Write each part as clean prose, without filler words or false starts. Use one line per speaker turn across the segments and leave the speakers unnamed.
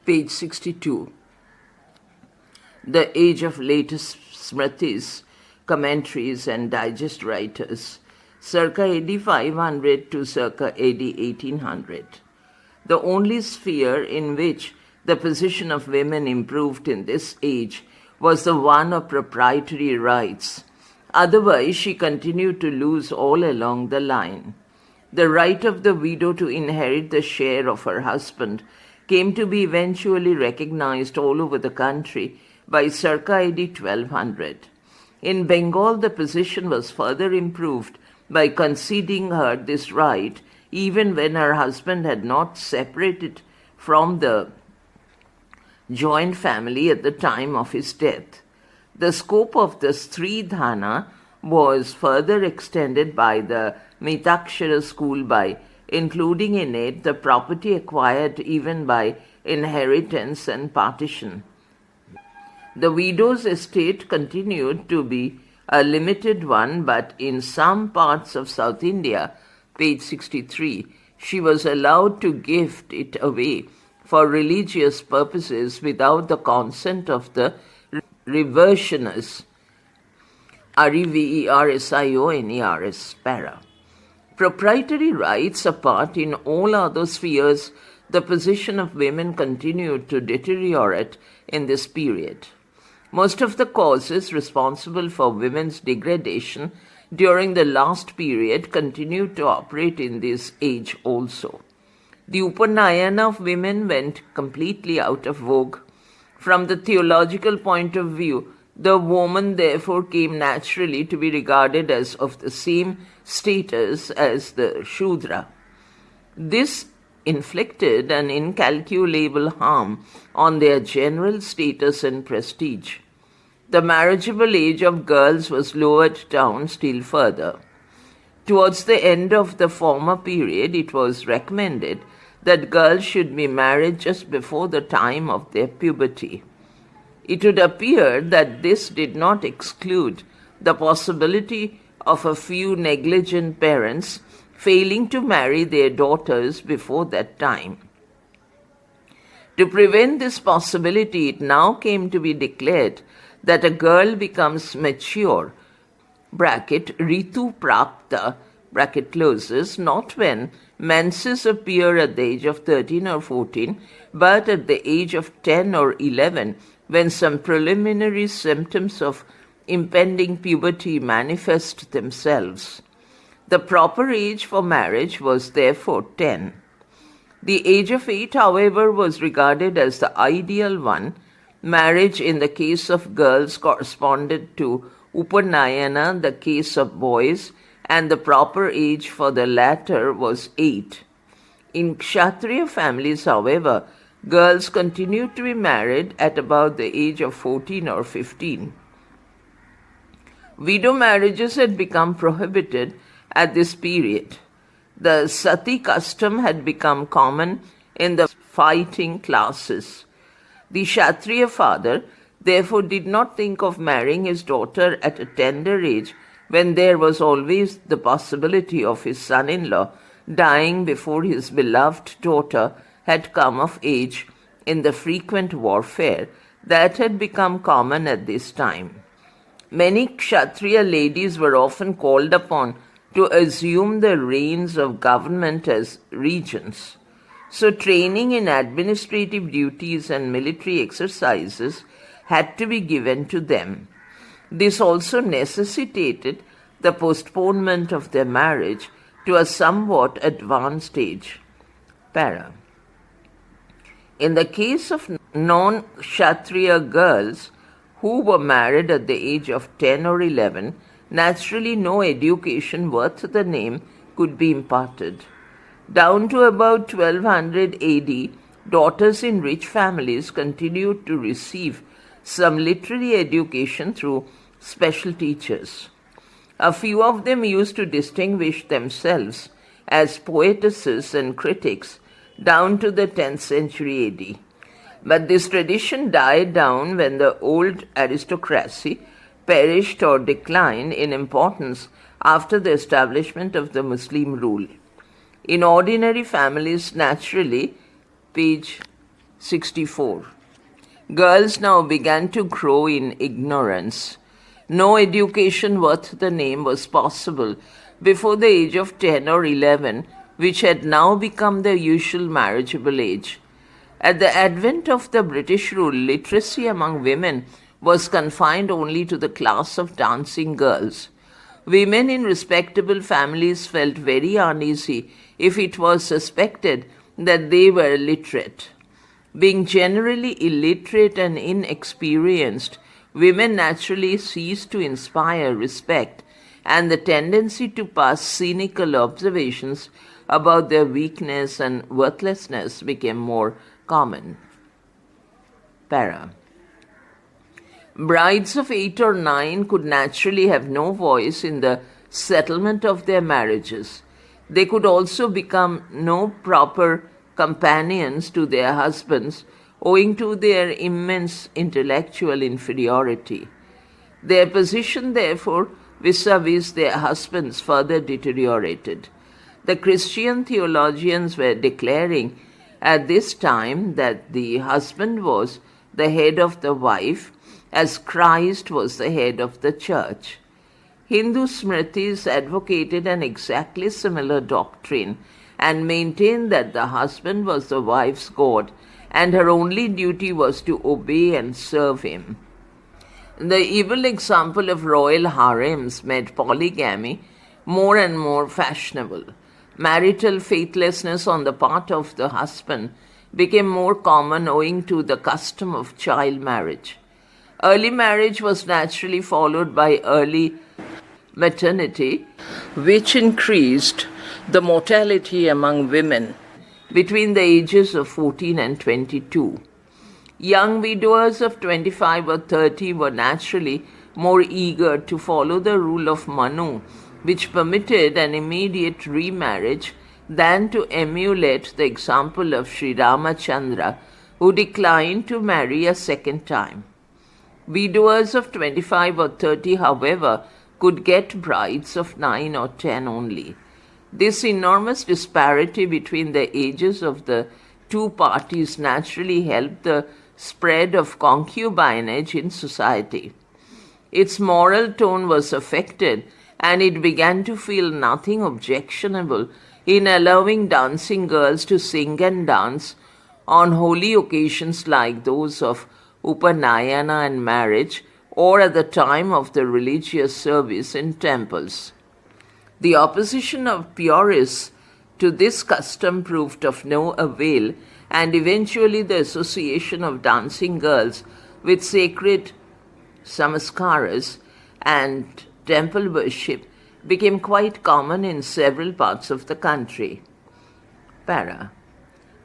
Page 62. The age of latest smritis, commentaries and digest writers, circa AD 500 to circa AD 1800. The only sphere in which the position of women improved in this age was the one of proprietary rights. Otherwise, she continued to lose all along the line. The right of the widow to inherit the share of her husband came to be eventually recognized all over the country by circa AD 1200. In Bengal, the position was further improved by conceding her this right even when her husband had not separated from the joint family at the time of his death. The scope of the Stridhana was further extended by the Mitakshara school by including in it the property acquired even by inheritance and partition. The widow's estate continued to be a limited one, but in some parts of South India, page 63, she was allowed to gift it away for religious purposes without the consent of the reversioners. Reversioners, para. Proprietary rights apart, in all other spheres, the position of women continued to deteriorate in this period. Most of the causes responsible for women's degradation during the last period continued to operate in this age also. The Upanayana of women went completely out of vogue. From the theological point of view, the woman therefore came naturally to be regarded as of the same status as the Shudra. This inflicted an incalculable harm on their general status and prestige. The marriageable age of girls was lowered down still further. Towards the end of the former period, it was recommended that girls should be married just before the time of their puberty. It would appear that this did not exclude the possibility of a few negligent parents failing to marry their daughters before that time. To prevent this possibility, it now came to be declared that a girl becomes mature, bracket, ritu prapta, bracket closes, not when menses appear at the age of 13 or 14, but at the age of 10 or 11, when some preliminary symptoms of impending puberty manifest themselves. The proper age for marriage was therefore 10. The age of 8, however, was regarded as the ideal one. Marriage in the case of girls corresponded to Upanayana, the case of boys, and the proper age for the latter was 8. In Kshatriya families, however, girls continued to be married at about the age of 14 or 15. Widow marriages had become prohibited at this period. The sati custom had become common in the fighting classes. The Kshatriya father therefore did not think of marrying his daughter at a tender age when there was always the possibility of his son-in-law dying before his beloved daughter had come of age in the frequent warfare that had become common at this time. Many Kshatriya ladies were often called upon to assume the reins of government as regents. So training in administrative duties and military exercises had to be given to them. This also necessitated the postponement of their marriage to a somewhat advanced age. Para. In the case of non-Kshatriya girls who were married at the age of 10 or 11, naturally no education worth the name could be imparted. Down to about 1200 AD, daughters in rich families continued to receive some literary education through special teachers. A few of them used to distinguish themselves as poetesses and critics down to the 10th century AD. But this tradition died down when the old aristocracy perished or declined in importance after the establishment of the Muslim rule. In ordinary families, naturally, page 64. Girls now began to grow in ignorance. No education worth the name was possible before the age of 10 or 11, which had now become the usual marriageable age. At the advent of the British rule, literacy among women was confined only to the class of dancing girls. Women in respectable families felt very uneasy if it was suspected that they were literate. Being generally illiterate and inexperienced, women naturally ceased to inspire respect, and the tendency to pass cynical observations about their weakness and worthlessness became more common. Para. Brides of 8 or 9 could naturally have no voice in the settlement of their marriages. They could also become no proper companions to their husbands owing to their immense intellectual inferiority. Their position, therefore, vis-a-vis their husbands further deteriorated. The Christian theologians were declaring at this time that the husband was the head of the wife, as Christ was the head of the church. Hindu Smritis advocated an exactly similar doctrine and maintained that the husband was the wife's God and her only duty was to obey and serve him. The evil example of royal harems made polygamy more and more fashionable. Marital faithlessness on the part of the husband became more common owing to the custom of child marriage. Early marriage was naturally followed by early maternity, which increased the mortality among women between the ages of 14 and 22. Young widowers of 25 or 30 were naturally more eager to follow the rule of Manu, which permitted an immediate remarriage, than to emulate the example of Sri Ramachandra, who declined to marry a second time. Widowers of 25 or 30, however, could get brides of 9 or 10 only. This enormous disparity between the ages of the two parties naturally helped the spread of concubinage in society. Its moral tone was affected, and it began to feel nothing objectionable in allowing dancing girls to sing and dance on holy occasions like those of Upanayana and marriage, or at the time of the religious service in temples. The opposition of purists to this custom proved of no avail, and eventually the association of dancing girls with sacred samaskaras and temple worship became quite common in several parts of the country. Para.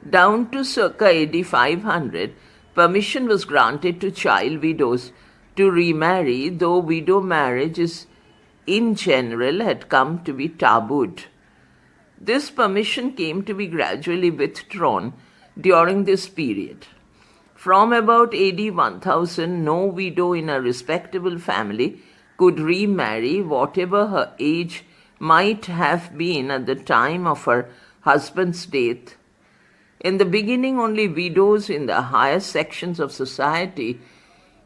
Down to circa AD 500, permission was granted to child widows to remarry, though widow marriages in general had come to be tabooed. This permission came to be gradually withdrawn during this period. From about AD 1000, no widow in a respectable family could remarry, whatever her age might have been at the time of her husband's death. In the beginning, only widows in the higher sections of society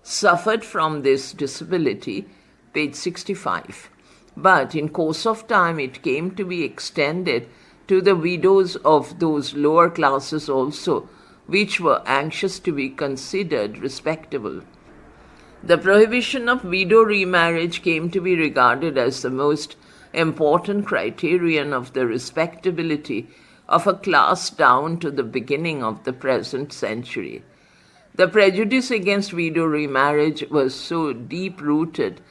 suffered from this disability, page 65. But in course of time, it came to be extended to the widows of those lower classes also, which were anxious to be considered respectable. The prohibition of widow remarriage came to be regarded as the most important criterion of the respectability of a class down to the beginning of the present century. The prejudice against widow remarriage was so deep-rooted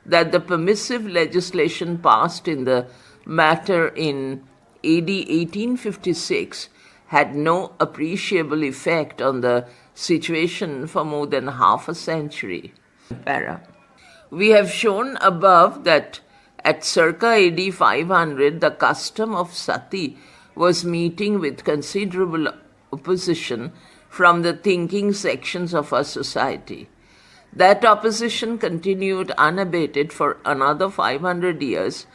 that the permissive legislation passed in the matter in AD 1856 had no appreciable effect on the situation for more than half a century. Para. We have shown above that at circa AD 500, the custom of sati was meeting with considerable opposition from the thinking sections of our society. That opposition continued unabated for another 500 years,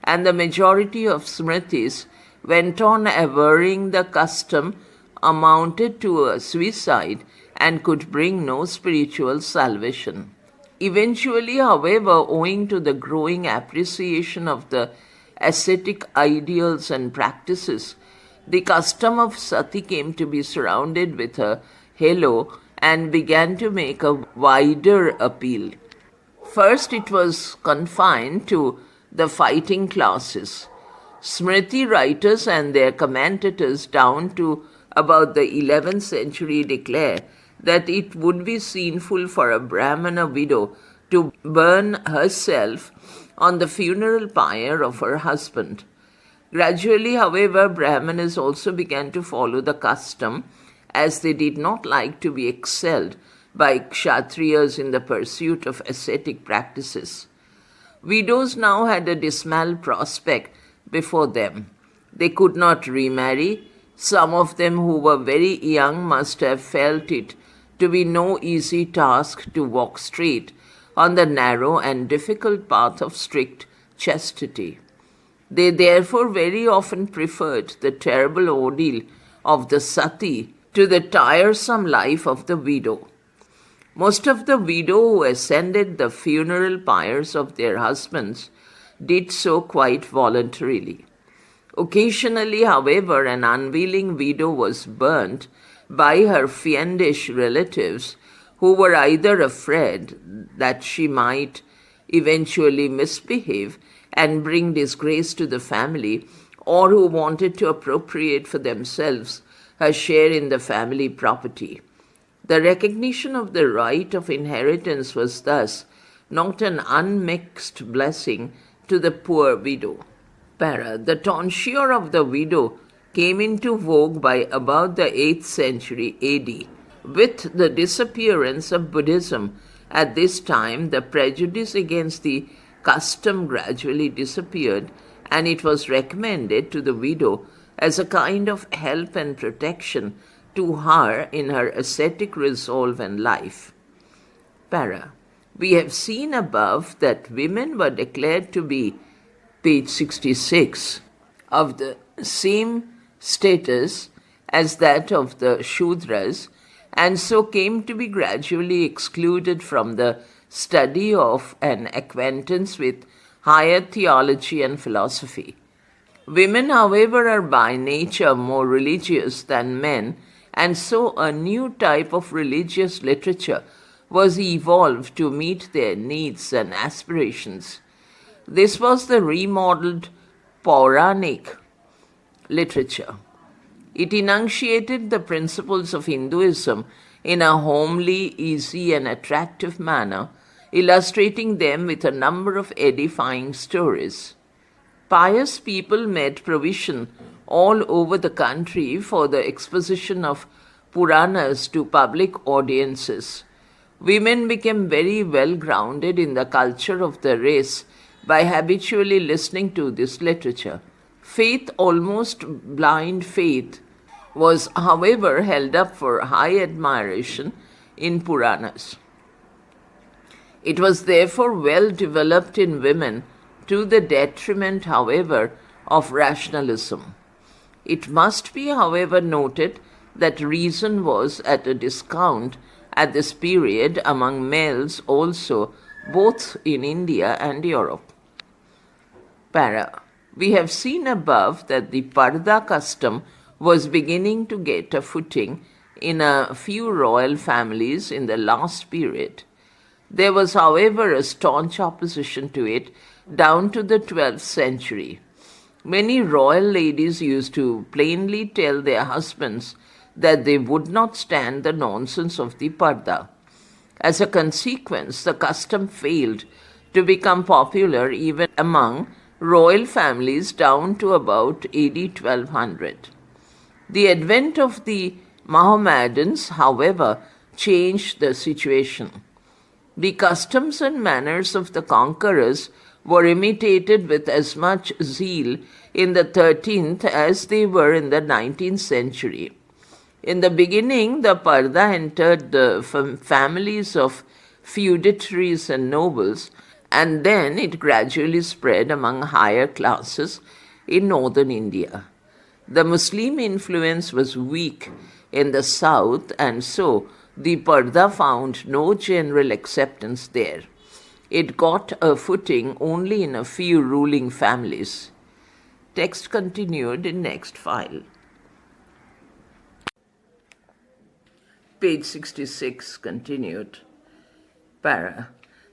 and the majority of Smritis went on averring the custom amounted to a suicide and could bring no spiritual salvation. Eventually, however, owing to the growing appreciation of the ascetic ideals and practices, the custom of sati came to be surrounded with a halo and began to make a wider appeal. First, it was confined to the fighting classes. Smriti writers and their commentators down to about the 11th century declare that it would be sinful for a Brahmana widow to burn herself on the funeral pyre of her husband. Gradually, however, Brahmanas also began to follow the custom, as they did not like to be excelled by Kshatriyas in the pursuit of ascetic practices. Widows now had a dismal prospect before them. They could not remarry. Some of them who were very young must have felt it to be no easy task to walk straight on the narrow and difficult path of strict chastity. They therefore very often preferred the terrible ordeal of the sati to the tiresome life of the widow. Most of the widows who ascended the funeral pyres of their husbands did so quite voluntarily. Occasionally, however, an unwilling widow was burnt by her fiendish relatives, who were either afraid that she might eventually misbehave and bring disgrace to the family, or who wanted to appropriate for themselves her share in the family property. The recognition of the right of inheritance was thus not an unmixed blessing to the poor widow. The tonsure of the widow came into vogue by about the 8th century AD. With the disappearance of Buddhism at this time, the prejudice against the custom gradually disappeared, and it was recommended to the widow as a kind of help and protection to her in her ascetic resolve and life. We have seen above that women were declared to be, page 66, of the same status as that of the Shudras, and so came to be gradually excluded from the study of an acquaintance with higher theology and philosophy. Women, however, are by nature more religious than men, and so a new type of religious literature was evolved to meet their needs and aspirations. This was the remodeled Pauranic literature. It enunciated the principles of Hinduism in a homely, easy, and attractive manner, illustrating them with a number of edifying stories. Pious people made provision all over the country for the exposition of Puranas to public audiences. Women became very well grounded in the culture of the race by habitually listening to this literature. Faith, almost blind faith, was, however, held up for high admiration in Puranas. It was therefore well developed in women, to the detriment, however, of rationalism. It must be, however, noted that reason was at a discount at this period among males also, both in India and Europe. We have seen above that the parda custom was beginning to get a footing in a few royal families in the last period. There was, however, a staunch opposition to it down to the 12th century. Many royal ladies used to plainly tell their husbands that they would not stand the nonsense of the parda. As a consequence, the custom failed to become popular even among royal families down to about AD 1200. The advent of the Mohammedans, however, changed the situation. The customs and manners of the conquerors were imitated with as much zeal in the 13th as they were in the 19th century. In the beginning, the parda entered the families of feudatories and nobles, and then it gradually spread among higher classes in northern India. The Muslim influence was weak in the south, and so the parda found no general acceptance there. It got a footing only in a few ruling families. Text continued in next file. Page 66 continued. Para.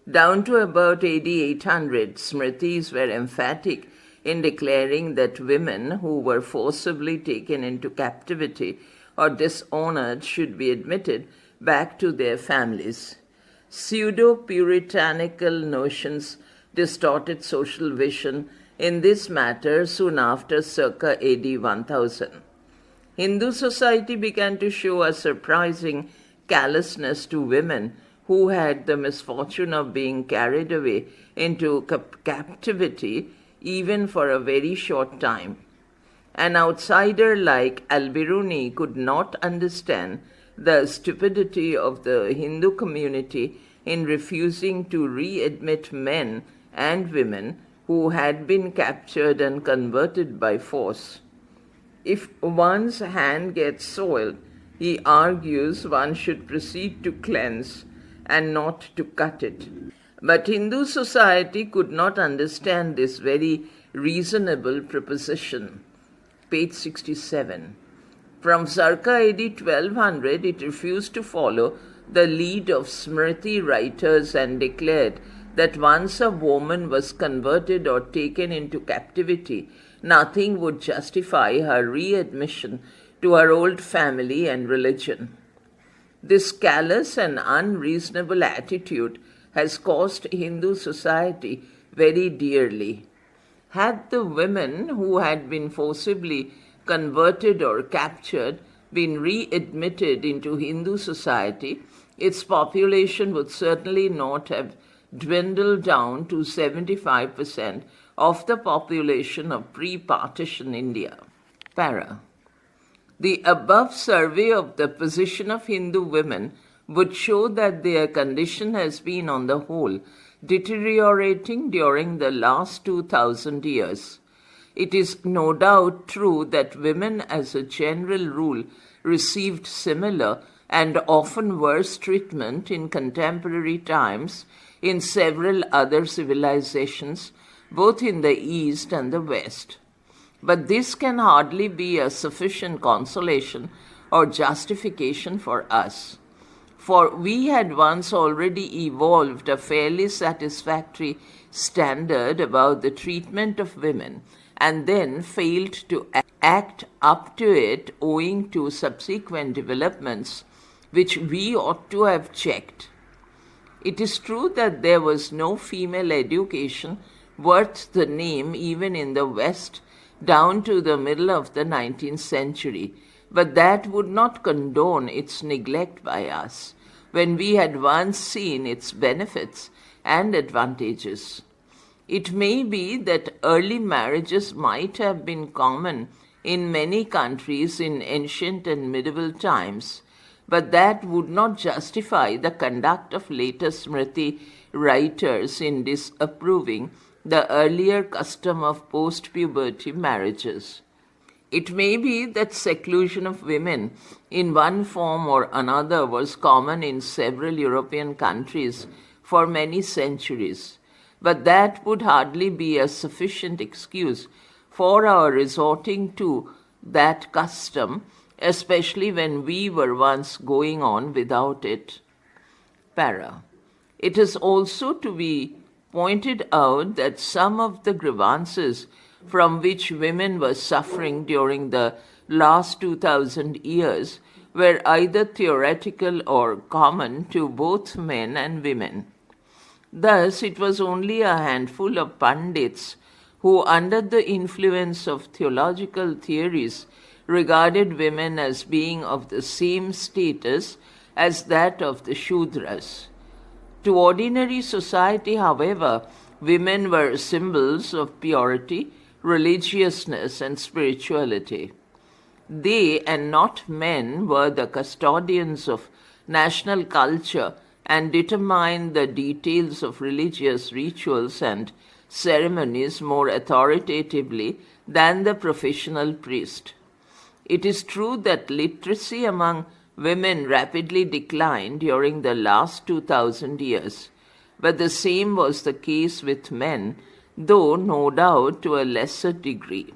Down to about AD 800, Smritis were emphatic in declaring that women who were forcibly taken into captivity or dishonored should be admitted back to their families. Pseudo-puritanical notions distorted social vision in this matter soon after circa AD 1000. Hindu society began to show a surprising callousness to women who had the misfortune of being carried away into captivity even for a very short time. An outsider like Al-Biruni could not understand the stupidity of the Hindu community in refusing to readmit men and women who had been captured and converted by force. If one's hand gets soiled, he argues one should proceed to cleanse and not to cut it. But Hindu society could not understand this very reasonable proposition. Page 67. From circa AD 1200, it refused to follow the lead of Smriti writers and declared that once a woman was converted or taken into captivity, nothing would justify her readmission to her old family and religion. This callous and unreasonable attitude has cost Hindu society very dearly. Had the women who had been forcibly converted or captured been readmitted into Hindu society, its population would certainly not have dwindled down to 75% of the population of pre-partition India. Para. The above survey of the position of Hindu women would show that their condition has been, on the whole, deteriorating during the last 2000 years. It is no doubt true that women, as a general rule, received similar and often worse treatment in contemporary times in several other civilizations, both in the East and the West. But this can hardly be a sufficient consolation or justification for us. For we had once already evolved a fairly satisfactory standard about the treatment of women, and then failed to act up to it owing to subsequent developments which we ought to have checked. It is true that there was no female education worth the name even in the West down to the middle of the 19th century, but that would not condone its neglect by us, when we had once seen its benefits and advantages. It may be that early marriages might have been common in many countries in ancient and medieval times, but that would not justify the conduct of later Smriti writers in disapproving the earlier custom of post-puberty marriages. It may be that seclusion of women in one form or another was common in several European countries for many centuries, but that would hardly be a sufficient excuse for our resorting to that custom, especially when we were once going on without it. Para. It is also to be pointed out that some of the grievances from which women were suffering during the last 2000 years were either theoretical or common to both men and women. Thus, it was only a handful of Pandits who, under the influence of theological theories, regarded women as being of the same status as that of the Shudras. To ordinary society, however, women were symbols of purity, religiousness, and spirituality. They, and not men, were the custodians of national culture and determined the details of religious rituals and ceremonies more authoritatively than the professional priest. It is true that literacy among women rapidly declined during the last 2000 years, but the same was the case with men, though no doubt to a lesser degree.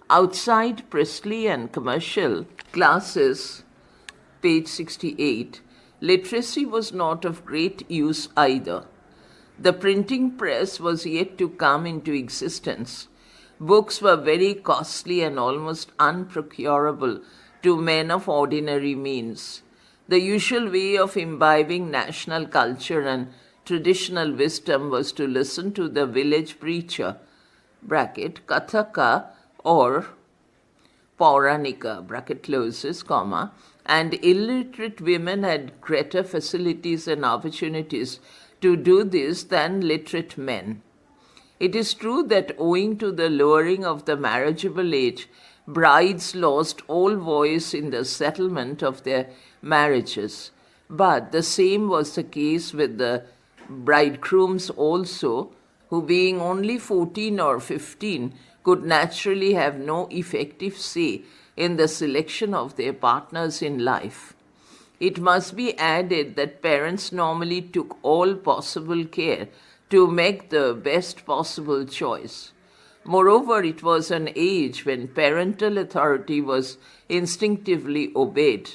Outside priestly and commercial classes, page 68, literacy was not of great use either. The printing press was yet to come into existence. Books were very costly and almost unprocurable to men of ordinary means. The usual way of imbibing national culture and traditional wisdom was to listen to the village preacher, bracket, kathaka or pauranika, bracket closes, comma, and illiterate women had greater facilities and opportunities to do this than literate men. It is true that owing to the lowering of the marriageable age, brides lost all voice in the settlement of their marriages. But the same was the case with the bridegrooms also, who being only 14 or 15 could naturally have no effective say in the selection of their partners in life. It must be added that parents normally took all possible care to make the best possible choice. Moreover, it was an age when parental authority was instinctively obeyed.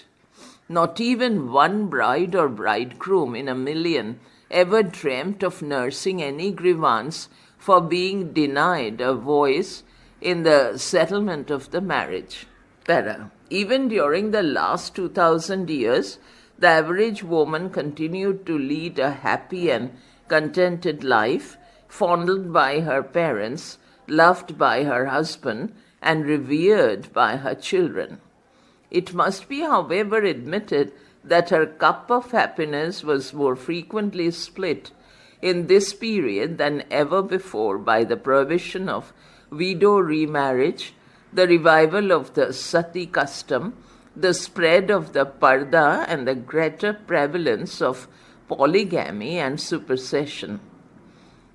Not even one bride or bridegroom in a million ever dreamt of nursing any grievance for being denied a voice in the settlement of the marriage. Para. Even during the last 2000 years, the average woman continued to lead a happy and contented life, fondled by her parents, loved by her husband, and revered by her children. It must be, however, admitted that her cup of happiness was more frequently split in this period than ever before by the prohibition of widow remarriage, the revival of the sati custom, the spread of the parda, and the greater prevalence of polygamy and supersession.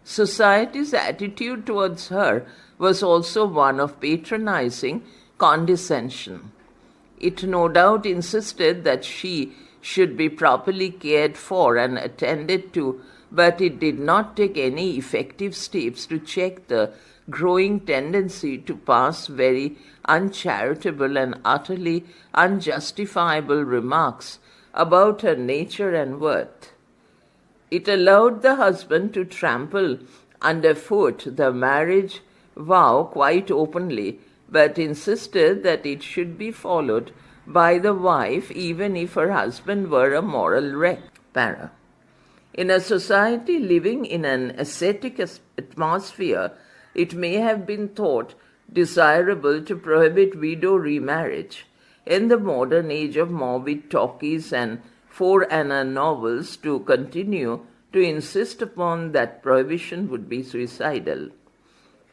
Society's attitude towards her was also one of patronizing condescension. It no doubt insisted that she should be properly cared for and attended to, but it did not take any effective steps to check the growing tendency to pass very uncharitable and utterly unjustifiable remarks about her nature and worth. It allowed the husband to trample underfoot the marriage vow quite openly, but insisted that it should be followed by the wife even if her husband were a moral wreck. Para. In a society living in an ascetic atmosphere, it may have been thought desirable to prohibit widow remarriage. In the modern age of morbid talkies and four-anna novels, to continue to insist upon that prohibition would be suicidal.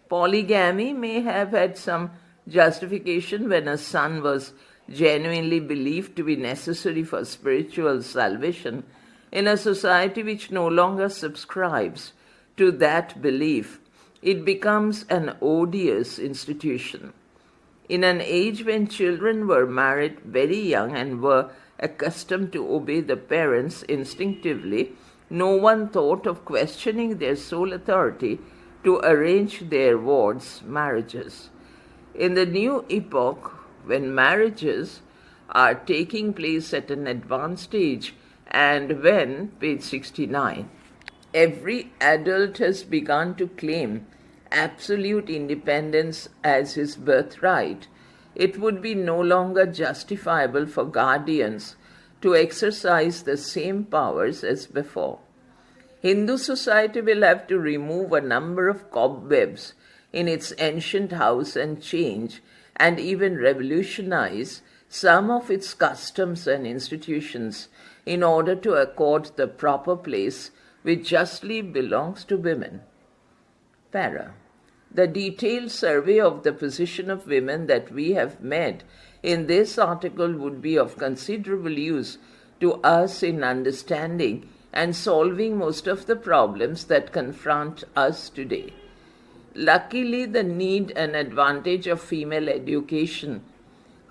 Polygamy may have had some justification when a son was genuinely believed to be necessary for spiritual salvation. In a society which no longer subscribes to that belief, it becomes an odious institution. In an age when children were married very young and were accustomed to obey the parents instinctively, no one thought of questioning their sole authority to arrange their wards' marriages. In the new epoch, when marriages are taking place at an advanced age, and when, page 69, every adult has begun to claim absolute independence as his birthright, it would be no longer justifiable for guardians to exercise the same powers as before. Hindu society will have to remove a number of cobwebs in its ancient house and change and even revolutionize some of its customs and institutions in order to accord the proper place which justly belongs to women. Para. The detailed survey of the position of women that we have made in this article would be of considerable use to us in understanding and solving most of the problems that confront us today. Luckily, the need and advantage of female education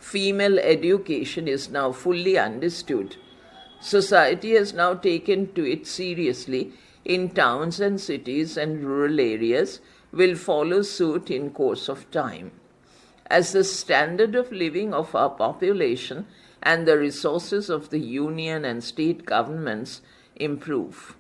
female education is now fully understood. Society has now taken to it seriously in towns and cities, and rural areas will follow suit in course of time. As the standard of living of our population and the resources of the union and state governments improve.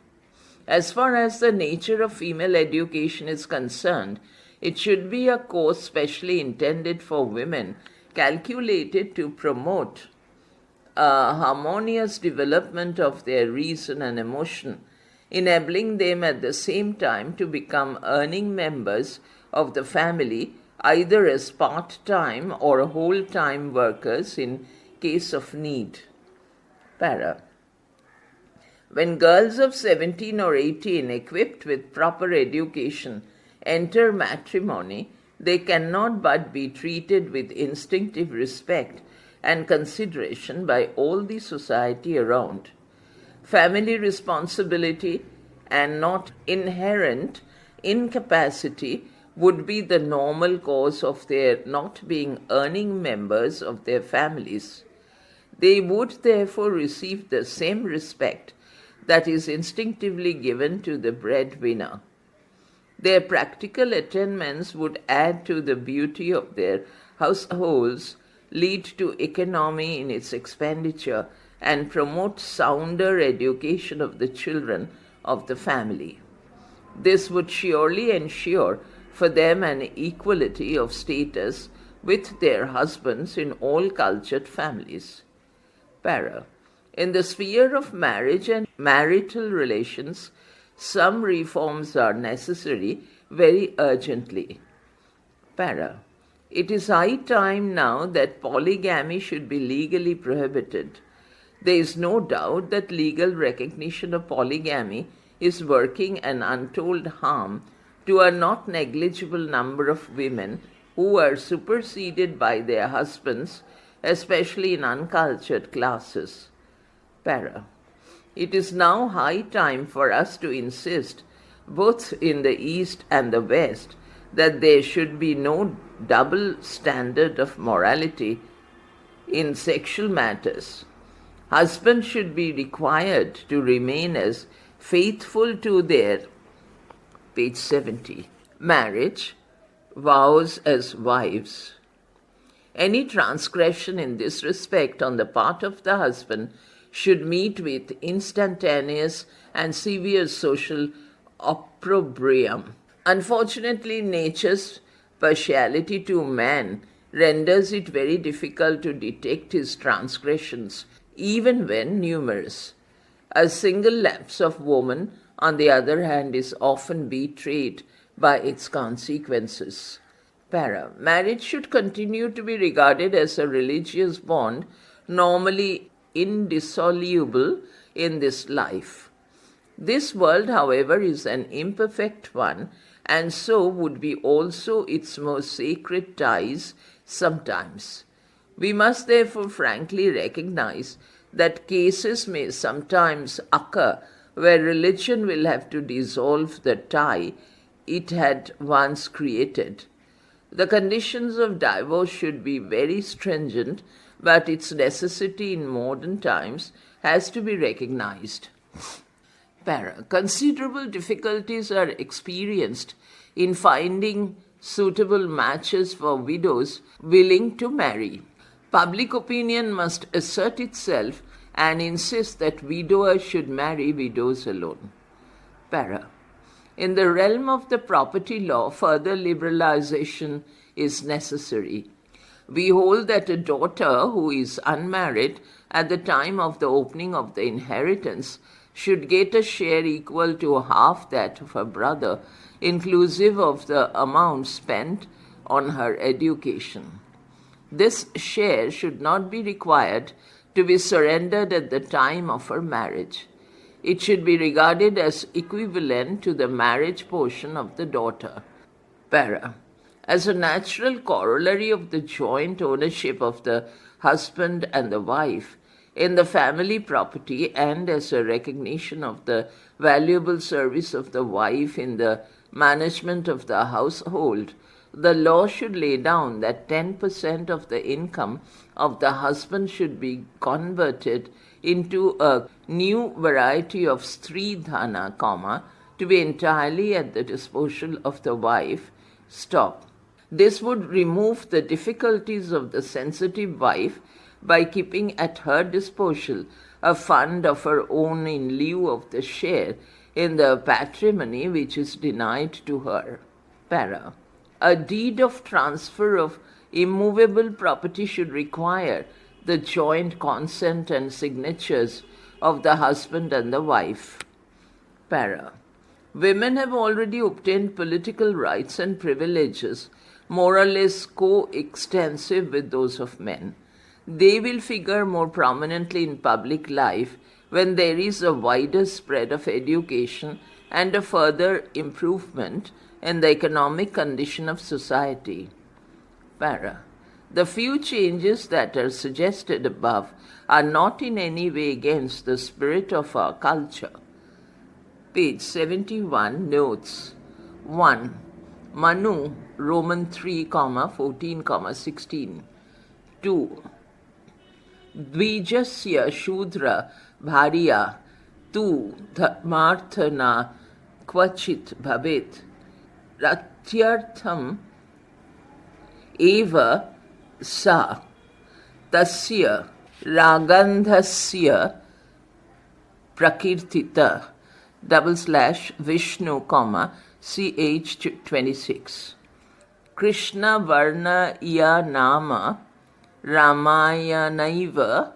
As far as the nature of female education is concerned, it should be a course specially intended for women, calculated to promote a harmonious development of their reason and emotion, enabling them at the same time to become earning members of the family, either as part-time or whole-time workers in case of need. Para. When girls of 17 or 18, equipped with proper education, enter matrimony, they cannot but be treated with instinctive respect and consideration by all the society around. Family responsibility and not inherent incapacity would be the normal cause of their not being earning members of their families. They would therefore receive the same respect that is instinctively given to the breadwinner. Their practical attainments would add to the beauty of their households, lead to economy in its expenditure, and promote sounder education of the children of the family. This would surely ensure for them an equality of status with their husbands in all cultured families. Para. In the sphere of marriage and marital relations, some reforms are necessary very urgently. Para. It is high time now that polygamy should be legally prohibited. There is no doubt that legal recognition of polygamy is working an untold harm to a not negligible number of women who are superseded by their husbands, especially in uncultured classes. Para. It is now high time for us to insist, both in the East and the West, that there should be no double standard of morality in sexual matters. Husbands should be required to remain as faithful to their, page 70, marriage vows as wives. Any transgression in this respect on the part of the husband should meet with instantaneous and severe social opprobrium. Unfortunately, nature's partiality to man renders it very difficult to detect his transgressions, even when numerous. A single lapse of woman, on the other hand, is often betrayed by its consequences. Para. Marriage should continue to be regarded as a religious bond, normally indissoluble in this life. This world, however, is an imperfect one, and so would be also its most sacred ties sometimes. We must therefore frankly recognize that cases may sometimes occur where religion will have to dissolve the tie it had once created. The conditions of divorce should be very stringent, but its necessity in modern times has to be recognized. Para. Considerable difficulties are experienced in finding suitable matches for widows willing to marry. Public opinion must assert itself and insist that widowers should marry widows alone. Para. In the realm of the property law, further liberalization is necessary. We hold that a daughter who is unmarried at the time of the opening of the inheritance should get a share equal to half that of her brother, inclusive of the amount spent on her education. This share should not be required to be surrendered at the time of her marriage. It should be regarded as equivalent to the marriage portion of the daughter. Para. As a natural corollary of the joint ownership of the husband and the wife in the family property, and as a recognition of the valuable service of the wife in the management of the household, the law should lay down that 10% of the income of the husband should be converted into a new variety of stridhana, to be entirely at the disposal of the wife. Stop. This would remove the difficulties of the sensitive wife by keeping at her disposal a fund of her own in lieu of the share in the patrimony which is denied to her. Para. A deed of transfer of immovable property should require the joint consent and signatures of the husband and the wife. Para. Women have already obtained political rights and privileges more or less co-extensive with those of men. They will figure more prominently in public life when there is a wider spread of education and a further improvement in the economic condition of society. Para. The few changes that are suggested above are not in any way against the spirit of our culture. Page 71 notes 1. Manu, Roman 3, 14, 16. 2. Dvijasya Shudra Bharya Tu Dharmarthana Kvachit Bhavet Ratyartham Eva Sa Tasya Ragandhasya Prakirtita /Vishnu, ch 26. Krishna Varna Ya Nama Ramayanaiva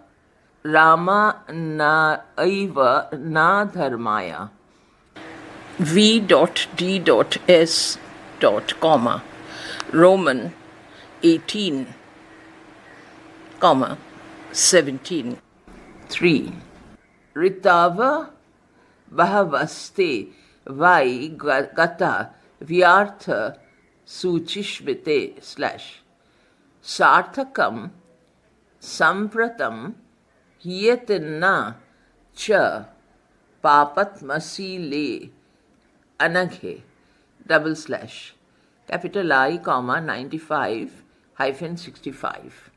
Rama Naiva Na Dharmaya. V.D.S. Roman 18, 17. 3. Ritava Bahavaste Vai Gata Vyartha Suchishvite / Sarthakam Sampratam Hyetanna Cha Papatmasi Le Anaghe / capital I, 95-65.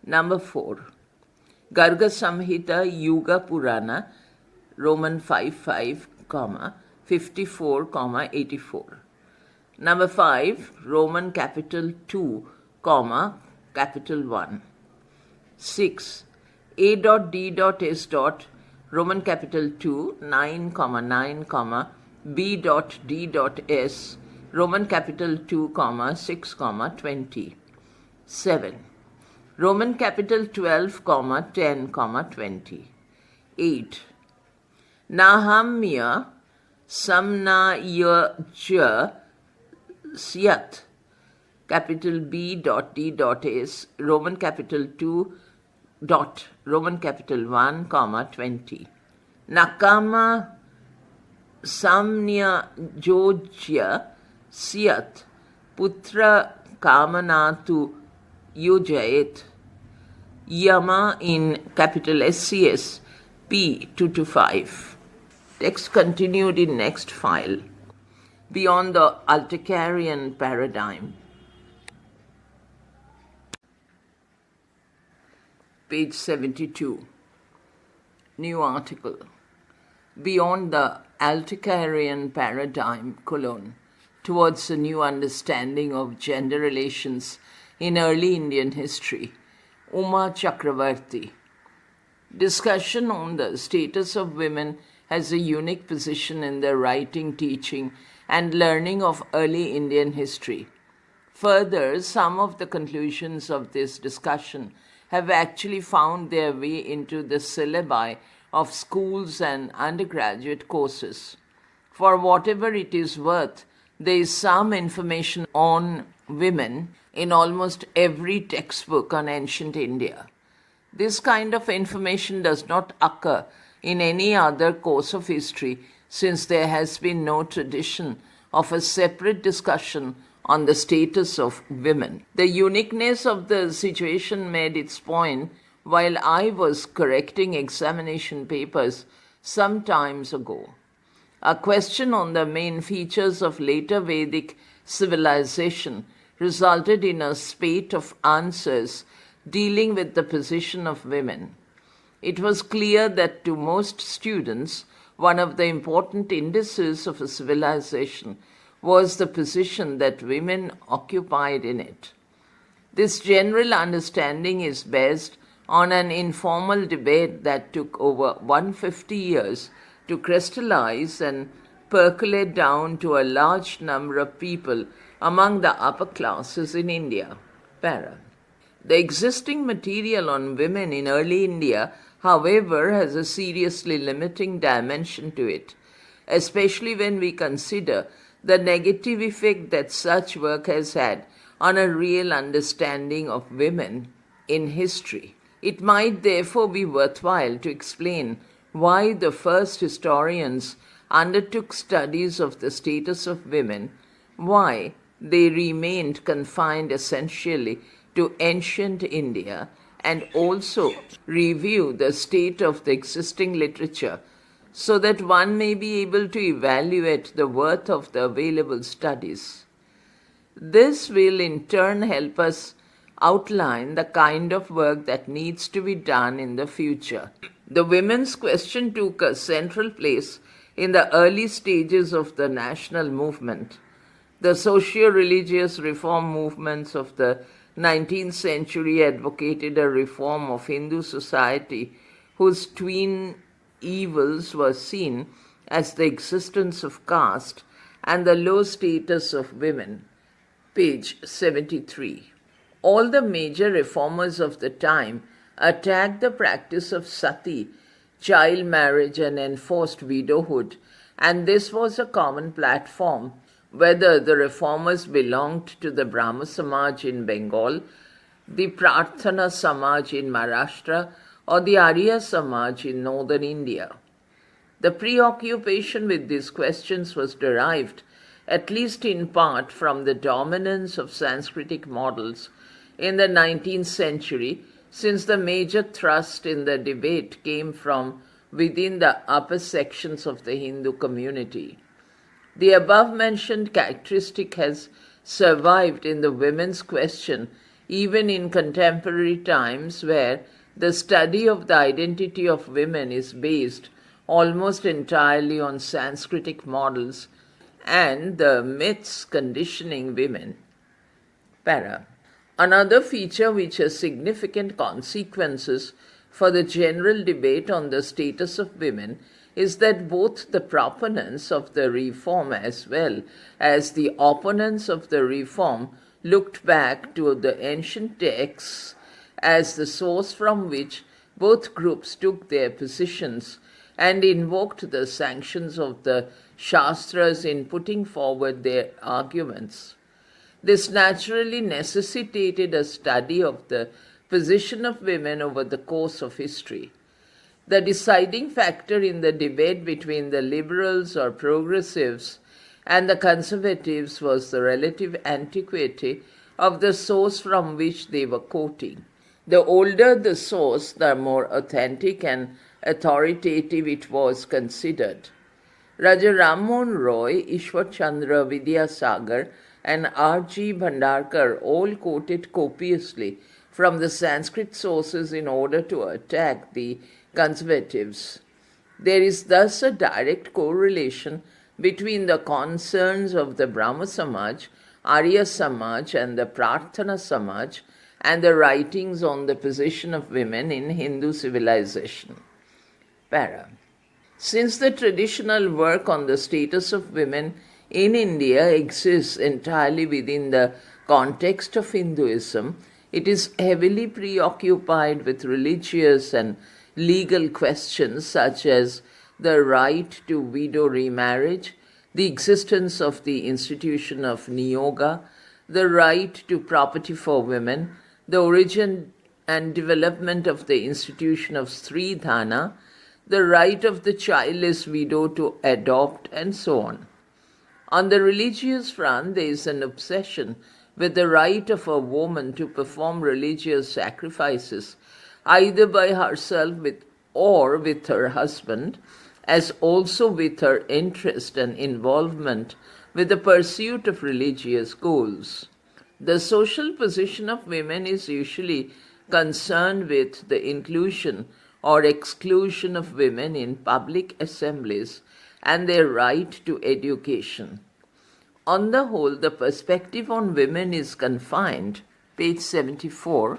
Number 4. Garga Samhita Yuga Purana, Roman 55, 54, 84. Number 5. Roman capital 2, capital 1. 6. A.D.S. Roman capital 2, 9, 9, B.D.S. Roman capital 2, 6, 20. 7. Roman capital 12, 10, 20. 8. Nahamya Samnayaja Syat, capital B.D.S. Roman capital 2, Roman capital 1, 20. Nakama Samnya Jojya Syat Putra Kamanatu Yojayet. Yama in capital SCS P 225. Text continued in next file. Beyond the Altacarian paradigm. Page 72. New article. Beyond the Altacarian paradigm, towards a new understanding of gender relations in early Indian history. Uma Chakravarti. Discussion on the status of women has a unique position in the writing, teaching, and learning of early Indian history. Further, some of the conclusions of this discussion have actually found their way into the syllabi of schools and undergraduate courses. For whatever it is worth, there is some information on women in almost every textbook on ancient India. This kind of information does not occur in any other course of history, since there has been no tradition of a separate discussion on the status of women. The uniqueness of the situation made its point while I was correcting examination papers some times ago. A question on the main features of later Vedic civilization resulted in a spate of answers dealing with the position of women. It was clear that to most students, one of the important indices of a civilization was the position that women occupied in it. This general understanding is based on an informal debate that took over 150 years to crystallize and percolate down to a large number of people among the upper classes in India. Para. The existing material on women in early India, however, has a seriously limiting dimension to it, especially when we consider the negative effect that such work has had on a real understanding of women in history. It might therefore be worthwhile to explain why the first historians undertook studies of the status of women, why they remained confined essentially to ancient India, and also review the state of the existing literature so that one may be able to evaluate the worth of the available studies. This will in turn help us outline the kind of work that needs to be done in the future. The women's question took a central place in the early stages of the national movement. The socio-religious reform movements of the 19th century advocated a reform of Hindu society whose twin evils were seen as the existence of caste and the low status of women. Page 73. All the major reformers of the time attacked the practice of sati, child marriage and enforced widowhood, and this was a common platform, whether the reformers belonged to the Brahma Samaj in Bengal, the Prarthana Samaj in Maharashtra, or the Arya Samaj in northern India. The preoccupation with these questions was derived, at least in part, from the dominance of Sanskritic models in the 19th century, since the major thrust in the debate came from within the upper sections of the Hindu community. The above-mentioned characteristic has survived in the women's question even in contemporary times, where the study of the identity of women is based almost entirely on Sanskritic models and the myths conditioning women. Para. Another feature which has significant consequences for the general debate on the status of women is that both the proponents of the reform as well as the opponents of the reform looked back to the ancient texts as the source from which both groups took their positions and invoked the sanctions of the Shastras in putting forward their arguments. This naturally necessitated a study of the position of women over the course of history. The deciding factor in the debate between the liberals or progressives and the conservatives was the relative antiquity of the source from which they were quoting. The older the source, the more authentic and authoritative it was considered. Raja Ram Mohan Roy, Ishwar Chandra Vidyasagar, and R.G. Bhandarkar all quoted copiously from the Sanskrit sources in order to attack the conservatives. There is thus a direct correlation between the concerns of the Brahma Samaj, Arya Samaj, and the Prarthana Samaj and the writings on the position of women in Hindu civilization. Para. Since the traditional work on the status of women in India exists entirely within the context of Hinduism, it is heavily preoccupied with religious and legal questions such as the right to widow remarriage, the existence of the institution of niyoga, the right to property for women, the origin and development of the institution of Sridhana, the right of the childless widow to adopt, and so on. On the religious front, there is an obsession with the right of a woman to perform religious sacrifices, either by herself or with her husband, as also with her interest and involvement with the pursuit of religious goals. The social position of women is usually concerned with the inclusion or exclusion of women in public assemblies and their right to education. On the whole, the perspective on women is confined, page 74,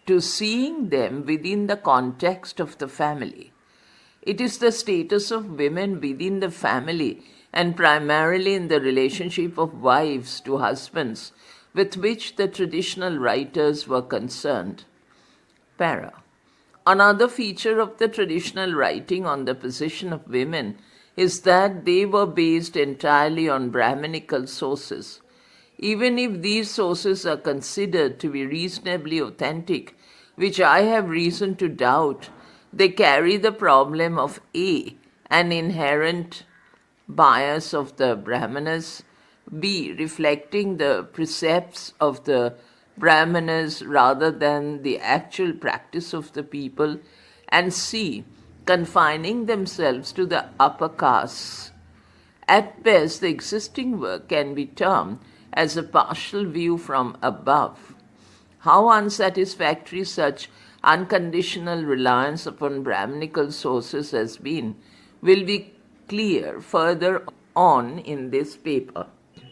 to seeing them within the context of the family. It is the status of women within the family and primarily in the relationship of wives to husbands with which the traditional writers were concerned. Para. Another feature of the traditional writing on the position of women is that they were based entirely on Brahminical sources. Even if these sources are considered to be reasonably authentic, which I have reason to doubt, they carry the problem of A, an inherent bias of the Brahmanas, B, reflecting the precepts of the Brahmanas rather than the actual practice of the people, and C, confining themselves to the upper castes. At best, the existing work can be termed as a partial view from above. How unsatisfactory such unconditional reliance upon Brahminical sources has been will be clear further on in this paper.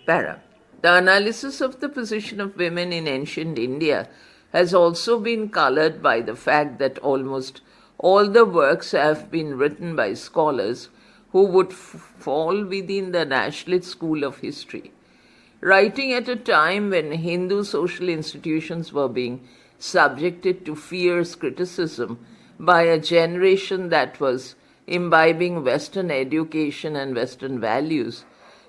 Para. The analysis of the position of women in ancient India has also been colored by the fact that almost all the works have been written by scholars who would fall within the nationalist school of history. Writing at a time when Hindu social institutions were being subjected to fierce criticism by a generation that was imbibing Western education and Western values,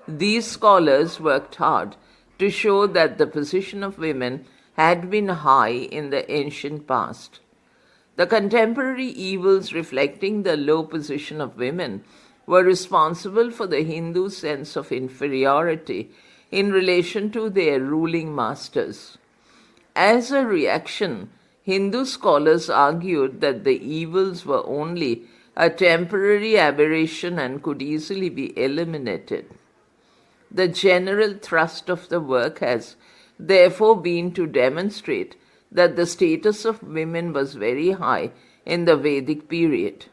these scholars worked hard to show that the position of women had been high in the ancient past. The contemporary evils reflecting the low position of women were responsible for the Hindu sense of inferiority in relation to their ruling masters. As a reaction, Hindu scholars argued that the evils were only a temporary aberration and could easily be eliminated. The general thrust of the work has therefore been to demonstrate that the status of women was very high in the Vedic period.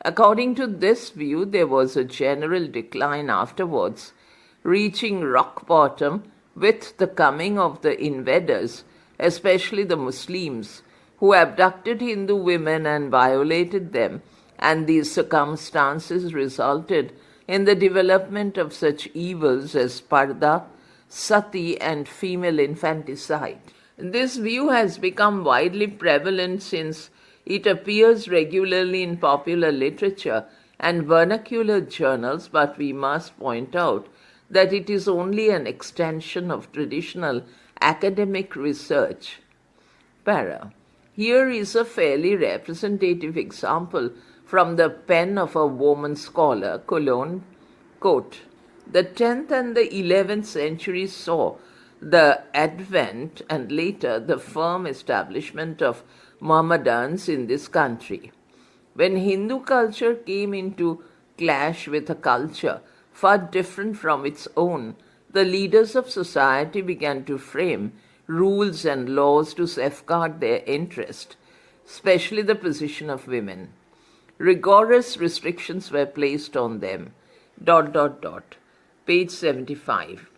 According to this view, there was a general decline afterwards, reaching rock bottom with the coming of the invaders, especially the Muslims, who abducted Hindu women and violated them, and these circumstances resulted in the development of such evils as parda, sati, and female infanticide. This view has become widely prevalent since it appears regularly in popular literature and vernacular journals, but we must point out that it is only an extension of traditional academic research. Para. Here is a fairly representative example from the pen of a woman scholar, Cologne, quote, "The 10th and the 11th centuries saw the advent and later the firm establishment of Mohammedans in this country. When Hindu culture came into clash with a culture far different from its own, the leaders of society began to frame rules and laws to safeguard their interest, especially the position of women. Rigorous restrictions were placed on them. ... Page 75.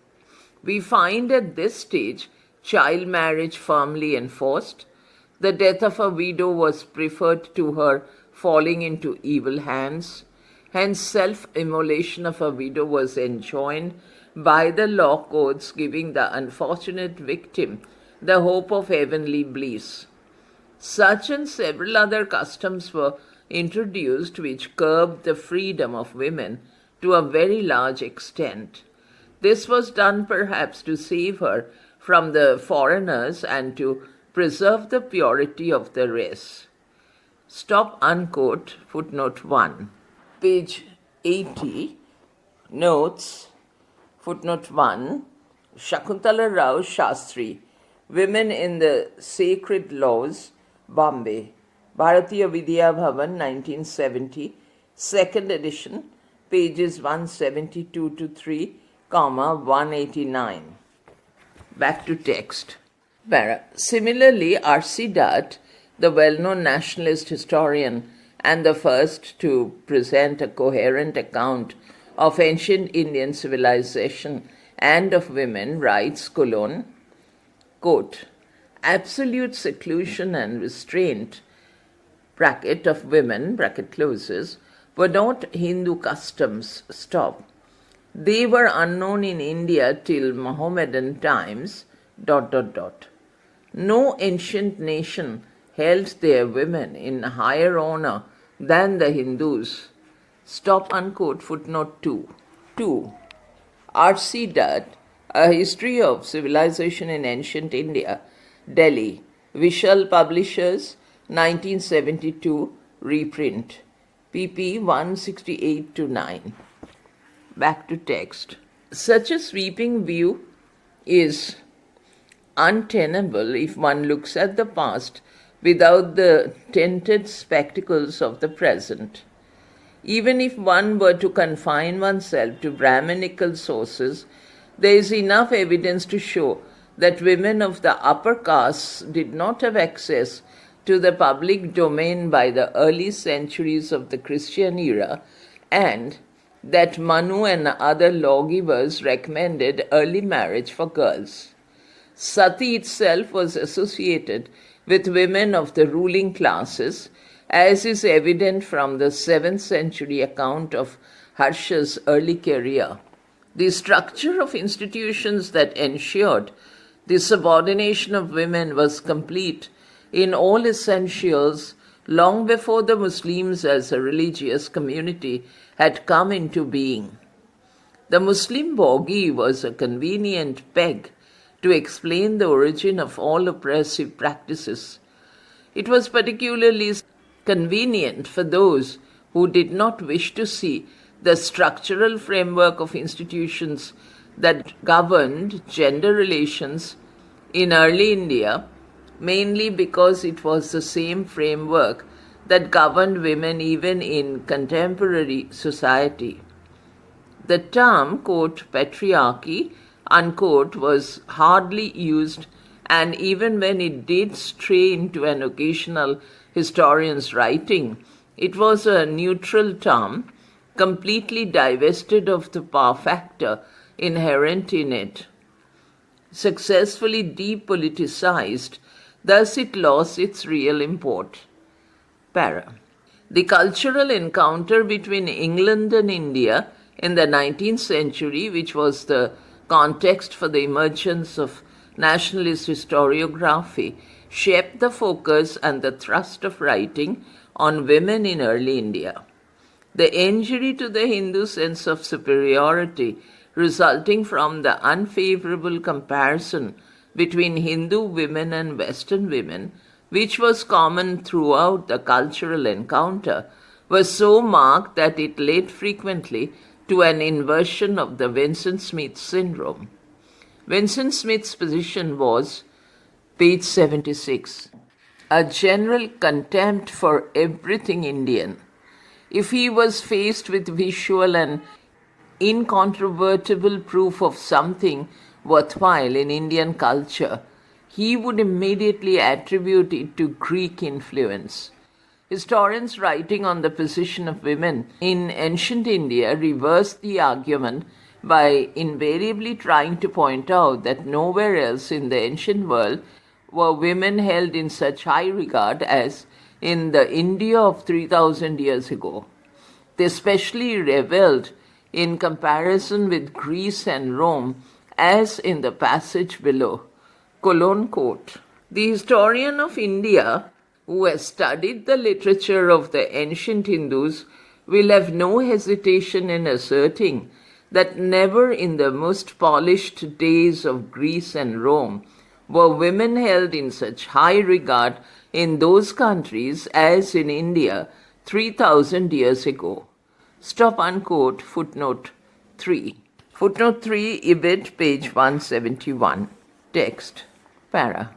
We find at this stage child marriage firmly enforced. The death of a widow was preferred to her falling into evil hands. Hence, self-immolation of a widow was enjoined by the law codes, giving the unfortunate victim the hope of heavenly bliss. Such and several other customs were introduced which curbed the freedom of women to a very large extent. This was done perhaps to save her from the foreigners and to preserve the purity of the race." Stop unquote, footnote 1. Page 80, notes, footnote 1, Shakuntala Rao Shastri, Women in the Sacred Laws, Bombay, Bharatiya Vidya Bhavan, 1970, second edition, pages 172 to 3, 189. Back to text. Para. Similarly, R.C. Dutt, the well-known nationalist historian and the first to present a coherent account of ancient Indian civilization and of women, writes, quote, absolute seclusion and restraint, bracket, of women, bracket closes, were not Hindu customs, stop. They were unknown in India till Mohammedan times, ... No ancient nation held their women in higher honor than the Hindus. Stop, unquote, footnote 2. 2. R.C. Dutt, A History of Civilization in Ancient India, Delhi, Vishal Publishers, 1972, reprint, pp. 168-9. Back to text. Such a sweeping view is untenable if one looks at the past without the tinted spectacles of the present. Even if one were to confine oneself to Brahminical sources, there is enough evidence to show that women of the upper castes did not have access to the public domain by the early centuries of the Christian era, and that Manu and other lawgivers recommended early marriage for girls. Sati itself was associated with women of the ruling classes, as is evident from the 7th century account of Harsha's early career. The structure of institutions that ensured the subordination of women was complete in all essentials long before the Muslims as a religious community had come into being. The Muslim bogi was a convenient peg to explain the origin of all oppressive practices. It was particularly convenient for those who did not wish to see the structural framework of institutions that governed gender relations in early India, mainly because it was the same framework that governed women even in contemporary society. The term, quote, patriarchy, unquote, was hardly used, and even when it did stray into an occasional historian's writing, it was a neutral term, completely divested of the power factor inherent in it. Successfully depoliticized, thus it lost its real import. Para. The cultural encounter between England and India in the 19th century, which was the context for the emergence of nationalist historiography, shaped the focus and the thrust of writing on women in early India. The injury to the Hindu sense of superiority resulting from the unfavorable comparison between Hindu women and Western women, which was common throughout the cultural encounter, was so marked that it led frequently to an inversion of the Vincent Smith syndrome. Vincent Smith's position was, page 76, a general contempt for everything Indian. If he was faced with visual and incontrovertible proof of something worthwhile in Indian culture, he would immediately attribute it to Greek influence. Historians writing on the position of women in ancient India reversed the argument by invariably trying to point out that nowhere else in the ancient world were women held in such high regard as in the India of 3,000 years ago. They especially reveled in comparison with Greece and Rome, as in the passage below. Quote. The historian of India, who has studied the literature of the ancient Hindus, will have no hesitation in asserting that never in the most polished days of Greece and Rome were women held in such high regard in those countries as in India 3,000 years ago. Stop, unquote, footnote 3. Footnote 3, Ibid, page 171. Text. Para.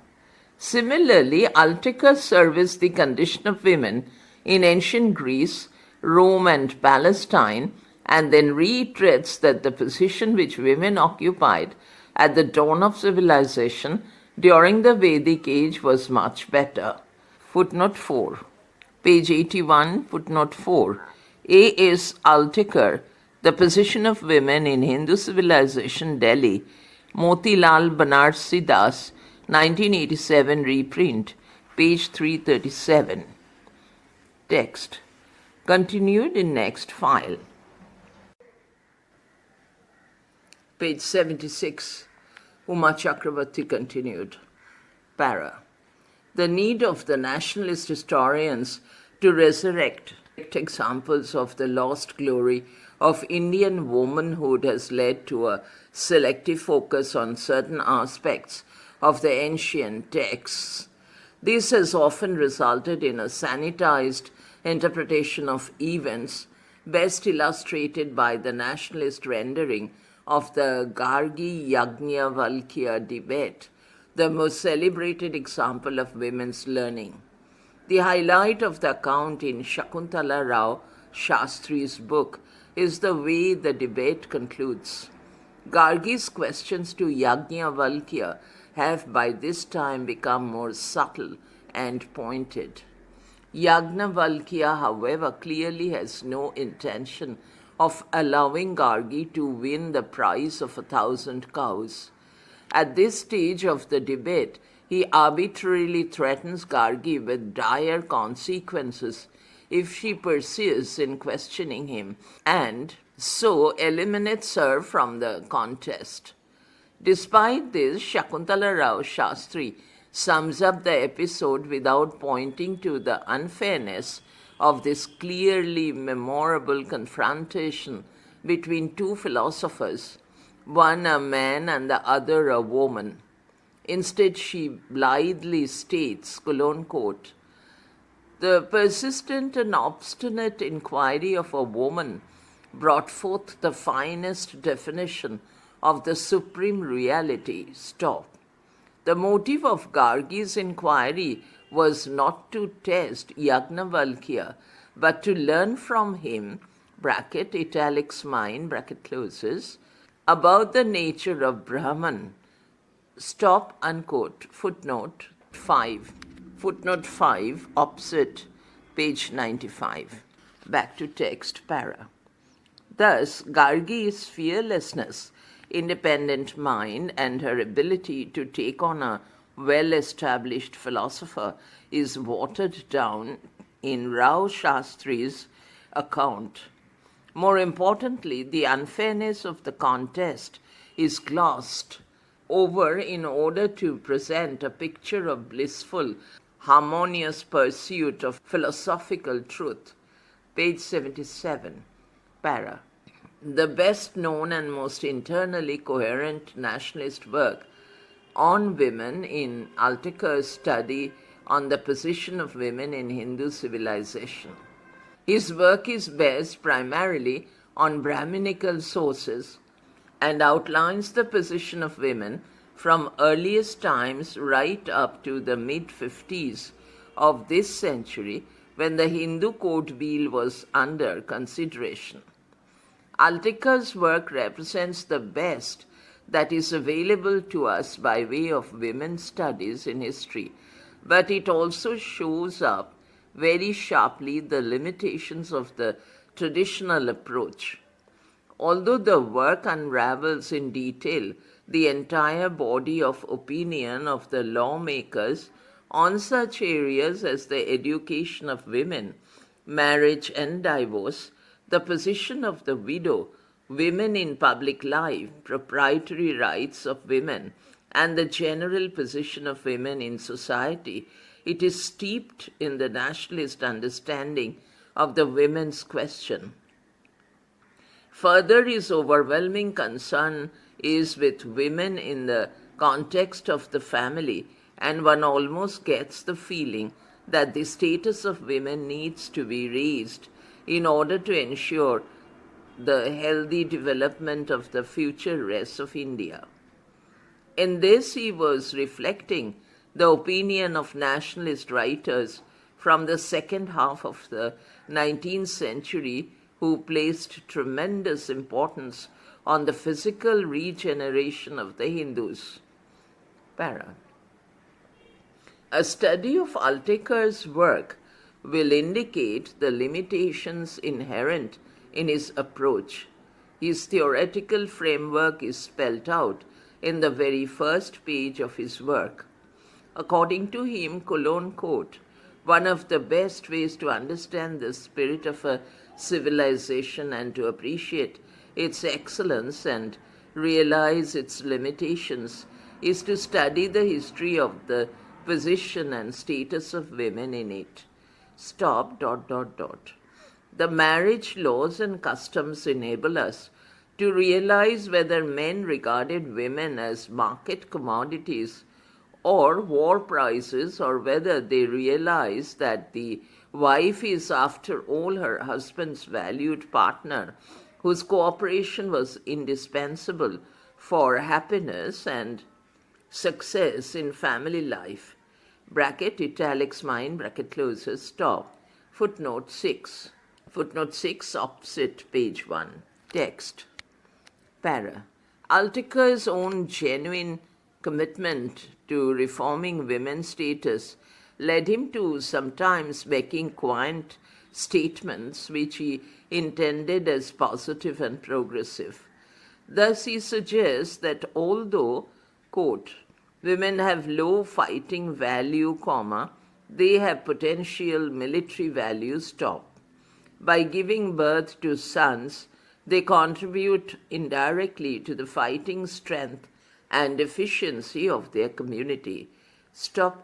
Similarly, Altica surveys the condition of women in ancient Greece, Rome, and Palestine, and then reiterates that the position which women occupied at the dawn of civilization during the Vedic age was much better. Footnote 4. Page 81, footnote 4. A. is Altekar, The Position of Women in Hindu Civilization, Delhi, Motilal Banarsi Das, 1987 reprint, page 337. Text. Continued in next file. Page 76. Uma Chakravarti continued. Para. The need of the nationalist historians to resurrect examples of the lost glory of Indian womanhood has led to a selective focus on certain aspects of the ancient texts. This has often resulted in a sanitized interpretation of events, best illustrated by the nationalist rendering of the Gargi Yajnavalkya debate, the most celebrated example of women's learning. The highlight of the account in Shakuntala Rao Shastri's book is the way the debate concludes. Gargi's questions to Yajnavalkya have by this time become more subtle and pointed. Yajnavalkya, however, clearly has no intention of allowing Gargi to win the prize of 1,000 cows. At this stage of the debate, he arbitrarily threatens Gargi with dire consequences if she persists in questioning him, and so eliminates her from the contest. Despite this, Shakuntala Rao Shastri sums up the episode without pointing to the unfairness of this clearly memorable confrontation between two philosophers, one a man and the other a woman. Instead, she blithely states, quote, the persistent and obstinate inquiry of a woman brought forth the finest definition of the supreme reality. Stop. The motive of Gargi's inquiry was not to test Yajnavalkya, but to learn from him, bracket, italics mine, bracket closes, about the nature of Brahman. Stop, unquote. Footnote 5. Footnote 5, opposite, page 95. Back to text, para. Thus, Gargi's fearlessness, independent mind, and her ability to take on a well-established philosopher is watered down in Rao Shastri's account. More importantly, the unfairness of the contest is glossed over in order to present a picture of blissful, harmonious pursuit of philosophical truth. Page 77, para. The best known and most internally coherent nationalist work on women in Altekar's study on the position of women in Hindu civilization. His work is based primarily on Brahminical sources and outlines the position of women from earliest times right up to the mid-50s of this century, when the Hindu Code Bill was under consideration. Altekar's work represents the best that is available to us by way of women's studies in history, but it also shows up very sharply the limitations of the traditional approach. Although the work unravels in detail the entire body of opinion of the lawmakers on such areas as the education of women, marriage and divorce, the position of the widow, women in public life, proprietary rights of women, and the general position of women in society, it is steeped in the nationalist understanding of the women's question. Further, his overwhelming concern is with women in the context of the family, and one almost gets the feeling that the status of women needs to be raised in order to ensure the healthy development of the future race of India. In this, he was reflecting the opinion of nationalist writers from the second half of the 19th century who placed tremendous importance on the physical regeneration of the Hindus. Para. A study of Altekar's work will indicate the limitations inherent in his approach. His theoretical framework is spelt out in the very first page of his work. According to him, quote, one of the best ways to understand the spirit of a civilization and to appreciate its excellence and realize its limitations is to study the history of the position and status of women in it. The marriage laws and customs enable us to realize whether men regarded women as market commodities or war prizes, or whether they realize that the wife is, after all, her husband's valued partner, whose cooperation was indispensable for happiness and success in family life. Bracket, italics mine, bracket closes, stop. Footnote 6. Footnote 6, opposite page 1. Text. Para. Altekar's own genuine commitment to reforming women's status led him to sometimes making quaint statements which he intended as positive and progressive. Thus he suggests that although, quote, women have low fighting value, they have potential military value, By giving birth to sons, they contribute indirectly to the fighting strength and efficiency of their community.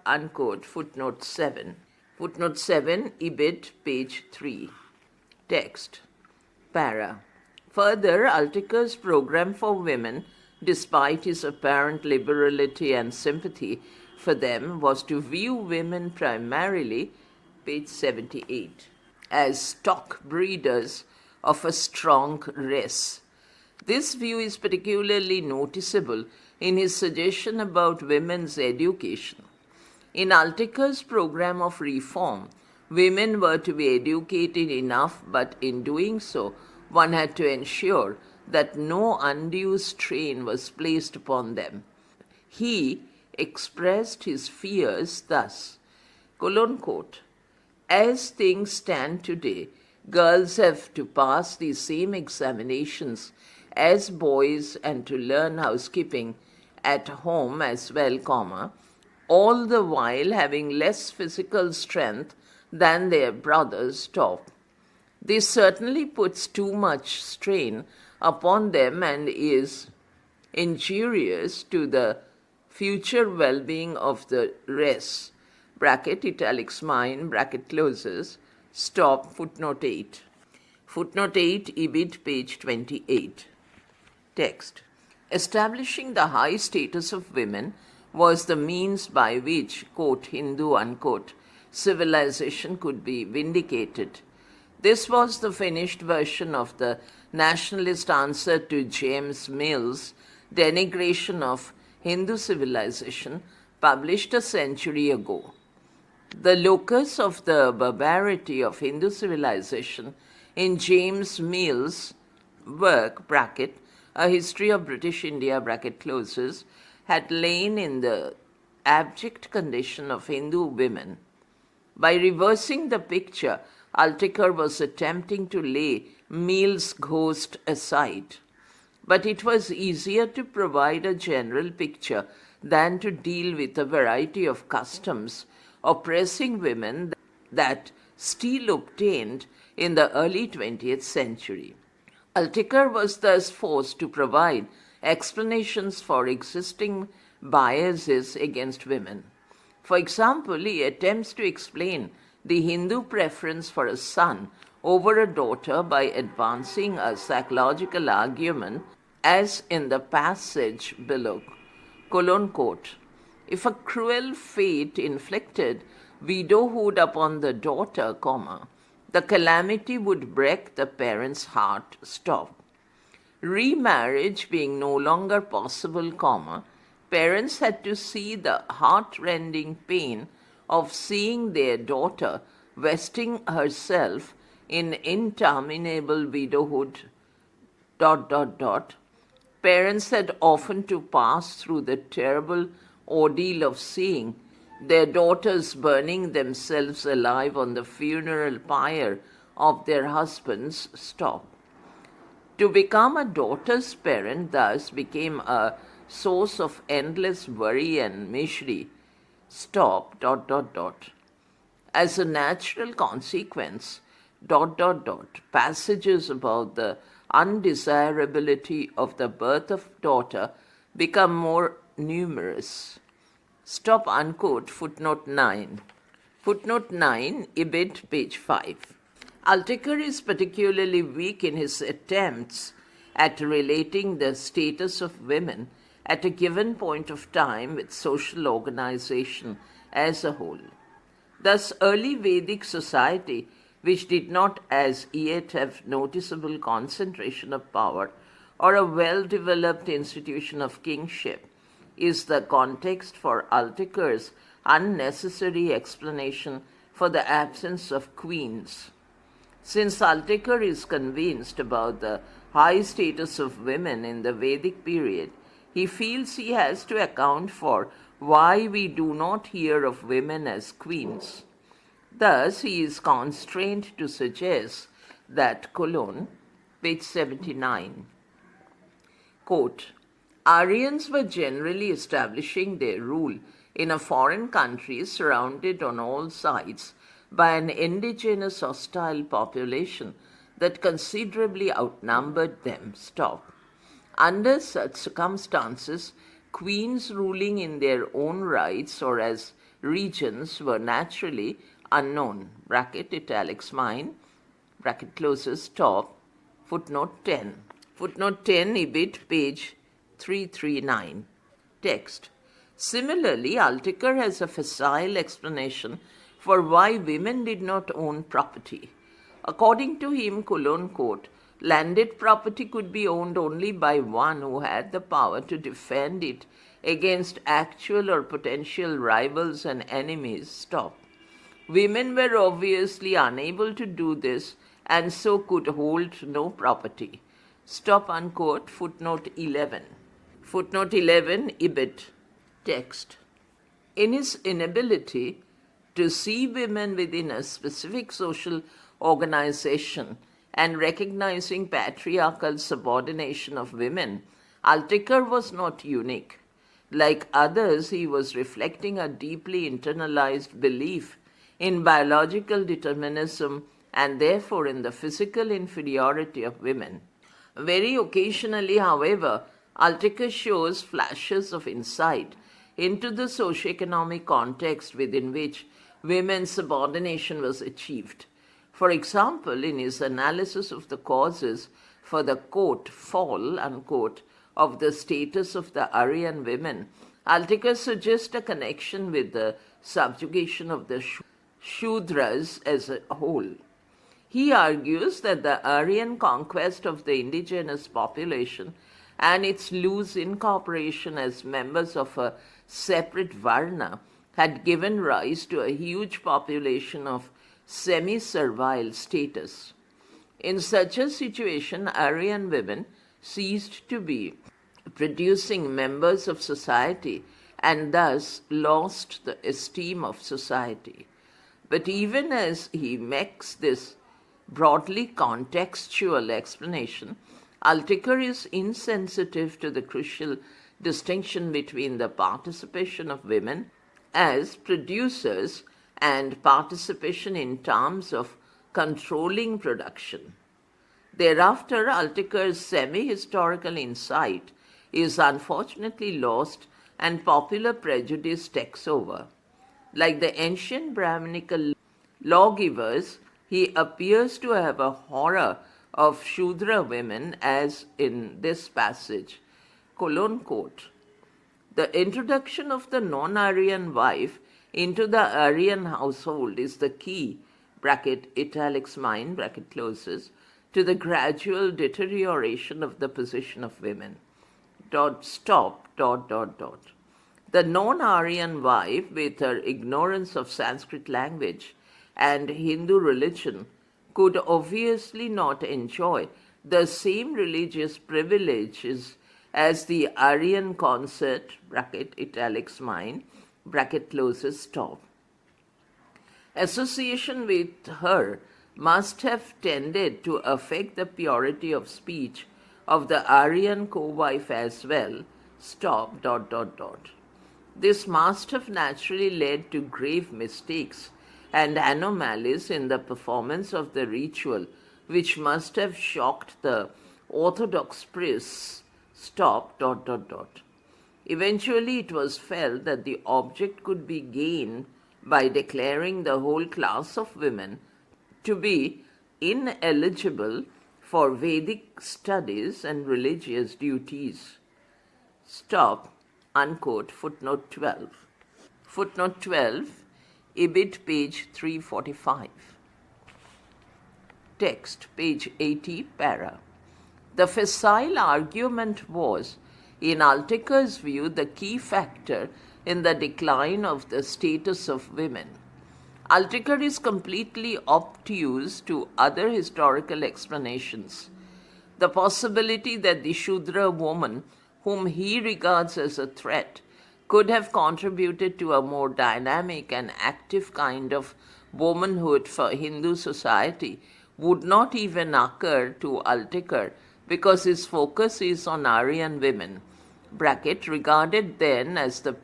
Unquote. Footnote 7. Footnote 7, Ibid, page 3. Text. Para. Further, Altekar's program for women, despite his apparent liberality and sympathy for them, was to view women primarily, page 78, as stock breeders of a strong race. This view is particularly noticeable in his suggestion about women's education. In Altekar's program of reform, women were to be educated enough, but in doing so, one had to ensure that no undue strain was placed upon them. He expressed his fears thus, quote, as things stand today, girls have to pass the same examinations as boys and to learn housekeeping at home as well, all the while having less physical strength than their brothers. This certainly puts too much strain upon them and is injurious to the future well-being of the race. Bracket, italics mine, bracket closes, footnote 8. Footnote 8, Ibid, page 28. Text. Establishing the high status of women was the means by which, quote, Hindu, unquote, civilization could be vindicated. This was the finished version of the nationalist answer to James Mill's denigration of Hindu civilization, published a century ago. The locus of the barbarity of Hindu civilization in James Mill's work, bracket, A History of British India, bracket closes, had lain in the abject condition of Hindu women. By reversing the picture, Altekar was attempting to lay Mill's ghost aside. But it was easier to provide a general picture than to deal with a variety of customs oppressing women that still obtained in the early 20th century. Altekar was thus forced to provide explanations for existing biases against women. For example, he attempts to explain the Hindu preference for a son over a daughter by advancing a psychological argument, as in the passage below, quote, if a cruel fate inflicted widowhood upon the daughter, the calamity would break the parent's heart, Remarriage being no longer possible, parents had to see the heart-rending pain of seeing their daughter vesting herself in interminable widowhood, Parents had often to pass through the terrible ordeal of seeing their daughters burning themselves alive on the funeral pyre of their husbands. Stop. To become a daughter's parent thus became a source of endless worry and misery. Stop. As a natural consequence, passages about the undesirability of the birth of daughter become more numerous. Stop unquote, footnote 9. Footnote 9, Ibid, page 5. Altecker is particularly weak in his attempts at relating the status of women at a given point of time with social organization as a whole. Thus, early Vedic society, which did not as yet have noticeable concentration of power or a well-developed institution of kingship, is the context for Altecker's unnecessary explanation for the absence of queens. Since Altecker is convinced about the high status of women in the Vedic period, he feels he has to account for why we do not hear of women as queens. Thus, he is constrained to suggest that, page 79, quote, Aryans were generally establishing their rule in a foreign country surrounded on all sides by an indigenous hostile population that considerably outnumbered them. Stop. Under such circumstances, queens ruling in their own rights or as regions were naturally unknown. Bracket italics mine, bracket closes, stop. Footnote 10. Footnote 10, Ibid, page 339. Text. Similarly, Altecker has a facile explanation for why women did not own property. According to him, quote, landed property could be owned only by one who had the power to defend it against actual or potential rivals and enemies. Stop. Women were obviously unable to do this and so could hold no property. Stop unquote, footnote 11. Footnote 11, Ibid. Text. In his inability to see women within a specific social organization and recognizing patriarchal subordination of women, Altecker was not unique. Like others, he was reflecting a deeply internalized belief in biological determinism and therefore in the physical inferiority of women. Very occasionally, however, Altecker shows flashes of insight into the socioeconomic context within which women's subordination was achieved. For example, in his analysis of the causes for the, quote, fall, unquote, of the status of the Aryan women, Altecker suggests a connection with the subjugation of the Shudras as a whole. He argues that the Aryan conquest of the indigenous population and its loose incorporation as members of a separate Varna had given rise to a huge population of semi-servile status. In such a situation, Aryan women ceased to be producing members of society and thus lost the esteem of society. But even as he makes this broadly contextual explanation, Altecker is insensitive to the crucial distinction between the participation of women as producers and participation in terms of controlling production. Thereafter, Altecker's semi-historical insight is unfortunately lost and popular prejudice takes over. Like the ancient Brahminical lawgivers, he appears to have a horror of Shudra women as in this passage, quote, the introduction of the non-Aryan wife into the Aryan household is the key, bracket italics mine, bracket closes, to the gradual deterioration of the position of women. Stop. The non-Aryan wife, with her ignorance of Sanskrit language and Hindu religion, could obviously not enjoy the same religious privileges as the Aryan concert, bracket italics mine, bracket closes, stop. Association with her must have tended to affect the purity of speech of the Aryan co-wife as well, stop, This must have naturally led to grave mistakes and anomalies in the performance of the ritual, which must have shocked the orthodox priests, stop, Eventually it was felt that the object could be gained by declaring the whole class of women to be ineligible for Vedic studies and religious duties. Stop, unquote, footnote 12. Footnote 12, Ibid, page 345. Text, page 80, para. The facile argument was, in Alteker's view, the key factor in the decline of the status of women. Alteker is completely obtuse to other historical explanations. The possibility that the Shudra woman, whom he regards as a threat, could have contributed to a more dynamic and active kind of womanhood for Hindu society would not even occur to Alteker because his focus is on Aryan women, bracket, regarded then as the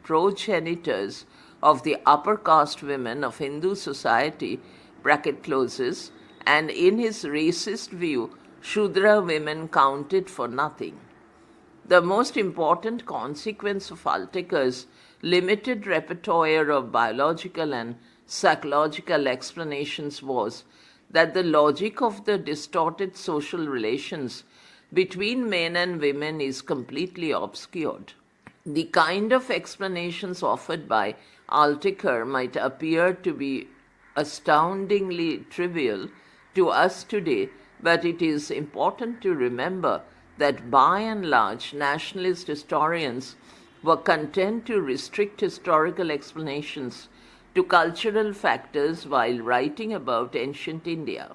progenitors of the upper caste women of Hindu society, bracket closes, and in his racist view, Shudra women counted for nothing. The most important consequence of Alteker's limited repertoire of biological and psychological explanations was that the logic of the distorted social relations between men and women is completely obscured. The kind of explanations offered by Alteker might appear to be astoundingly trivial to us today, but it is important to remember that by and large nationalist historians were content to restrict historical explanations to cultural factors while writing about ancient India.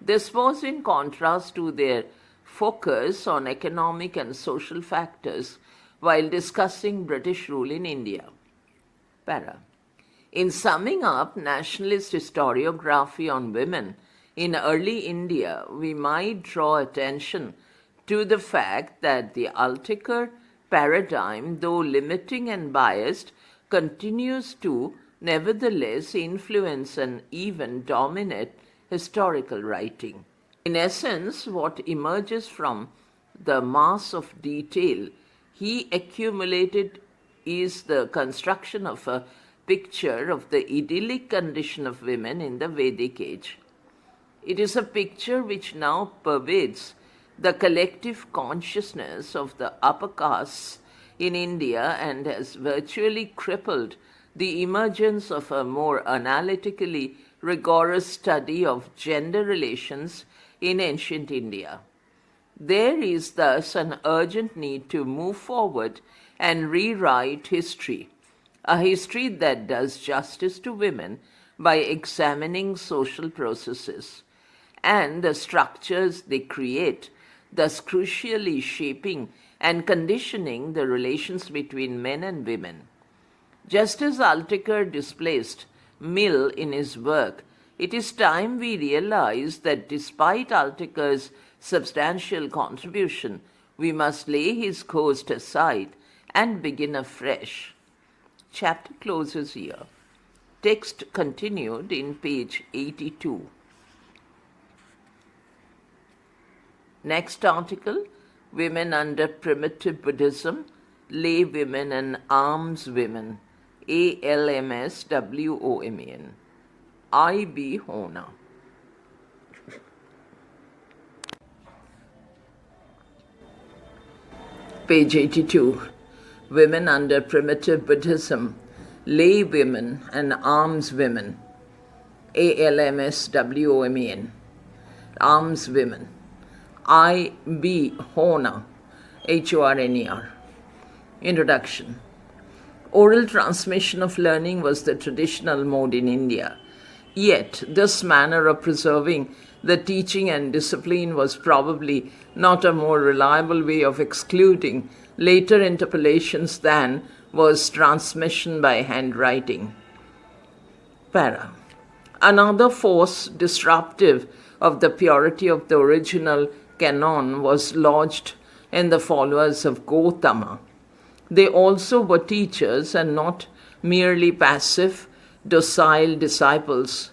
This was in contrast to their focus on economic and social factors while discussing British rule in India. Para. In summing up nationalist historiography on women in early India, we might draw attention to the fact that the Alteker paradigm, though limiting and biased, continues to nevertheless influence and even dominate historical writing. In essence, what emerges from the mass of detail he accumulated is the construction of a picture of the idyllic condition of women in the Vedic age. It is a picture which now pervades the collective consciousness of the upper castes in India and has virtually crippled the emergence of a more analytically rigorous study of gender relations in ancient India. There is thus an urgent need to move forward and rewrite history, a history that does justice to women by examining social processes and the structures they create, thus crucially shaping and conditioning the relations between men and women. Just as Alteker displaced Mill in his work, it is time we realize that despite Alteker's substantial contribution, we must lay his ghost aside and begin afresh. Chapter closes here. Text continued in page 82. Next article, Women under Primitive Buddhism, Lay Women and Alms Women, ALMSWOMEN, I.B. Hona. Page 82. Women under Primitive Buddhism, Lay Women and Alms Women, ALMSWOMEN, Alms Women, I.B. Hona, HORNER. Introduction. Oral transmission of learning was the traditional mode in India. Yet, this manner of preserving the teaching and discipline was probably not a more reliable way of excluding later interpolations than was transmission by handwriting. Para. Another force disruptive of the purity of the original canon was lodged in the followers of Gautama. They also were teachers and not merely passive, docile disciples.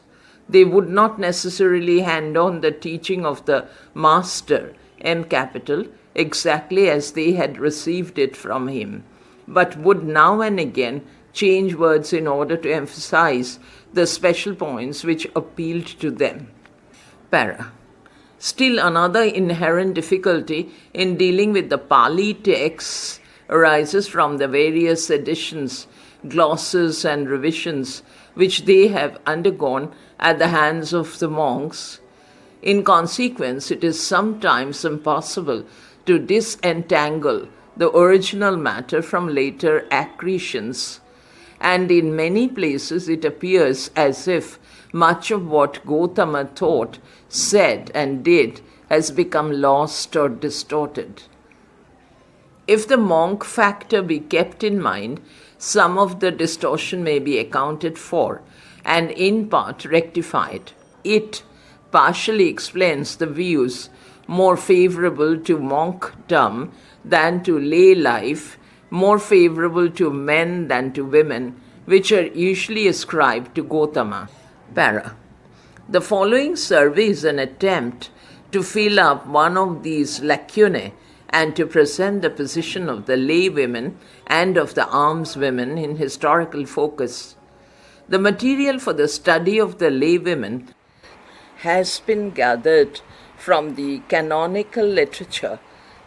They would not necessarily hand on the teaching of the master, M capital, exactly as they had received it from him, but would now and again change words in order to emphasize the special points which appealed to them. Para. Still another inherent difficulty in dealing with the Pali texts arises from the various editions, glosses, and revisions which they have undergone at the hands of the monks. In consequence, it is sometimes impossible to disentangle the original matter from later accretions, and in many places it appears as if much of what Gautama taught, said, and did has become lost or distorted. If the monk factor be kept in mind, some of the distortion may be accounted for and in part rectified. It partially explains the views more favorable to monkdom than to lay life, more favorable to men than to women, which are usually ascribed to Gautama. Para. The following survey is an attempt to fill up one of these lacunae and to present the position of the lay women and of the alms women in historical focus. The material for the study of the lay women has been gathered from the canonical literature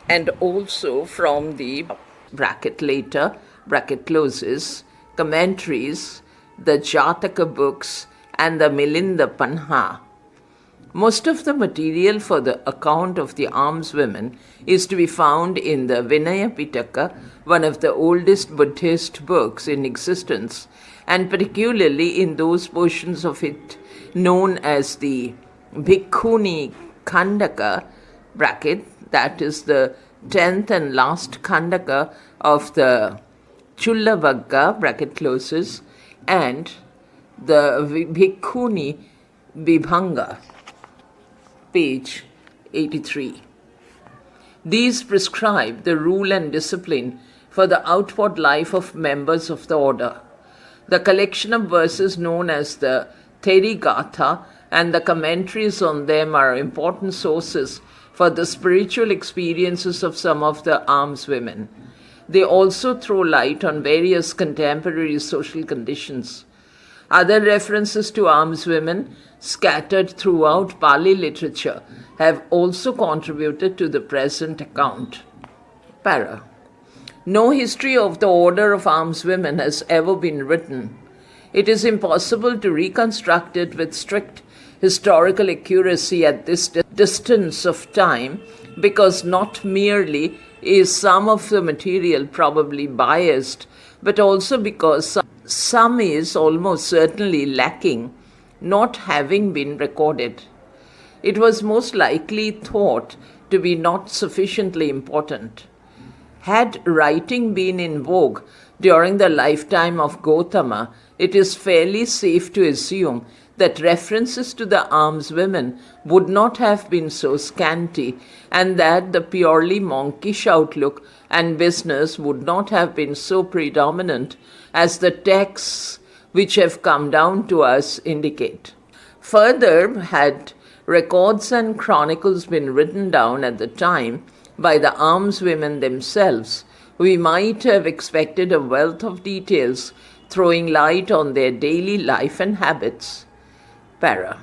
and also from the bracket later, bracket closes, commentaries, the Jataka books, and the Milinda Panha. Most of the material for the account of the alms women is to be found in the Vinaya Pitaka, one of the oldest Buddhist books in existence, and particularly in those portions of it known as the Bhikkhuni Khandaka, bracket, that is the 10th and last Khandaka of the Chullavagga, bracket closes, and the Bhikkhuni Vibhanga, page 83. These prescribe the rule and discipline for the outward life of members of the order. The collection of verses known as the Therigatha and the commentaries on them are important sources for the spiritual experiences of some of the alms women. They also throw light on various contemporary social conditions. Other references to alms women, scattered throughout Pali literature, have also contributed to the present account. Para. No history of the order of alms women has ever been written. It is impossible to reconstruct it with strict historical accuracy at this distance of time, because not merely is some of the material probably biased, but also because some is almost certainly lacking, not having been recorded. It was most likely thought to be not sufficiently important. Had writing been in vogue during the lifetime of Gautama, it is fairly safe to assume that references to the alms women would not have been so scanty, and that the purely monkish outlook and business would not have been so predominant as the texts which have come down to us indicate. Further, had records and chronicles been written down at the time by the alms women themselves, we might have expected a wealth of details throwing light on their daily life and habits. Para.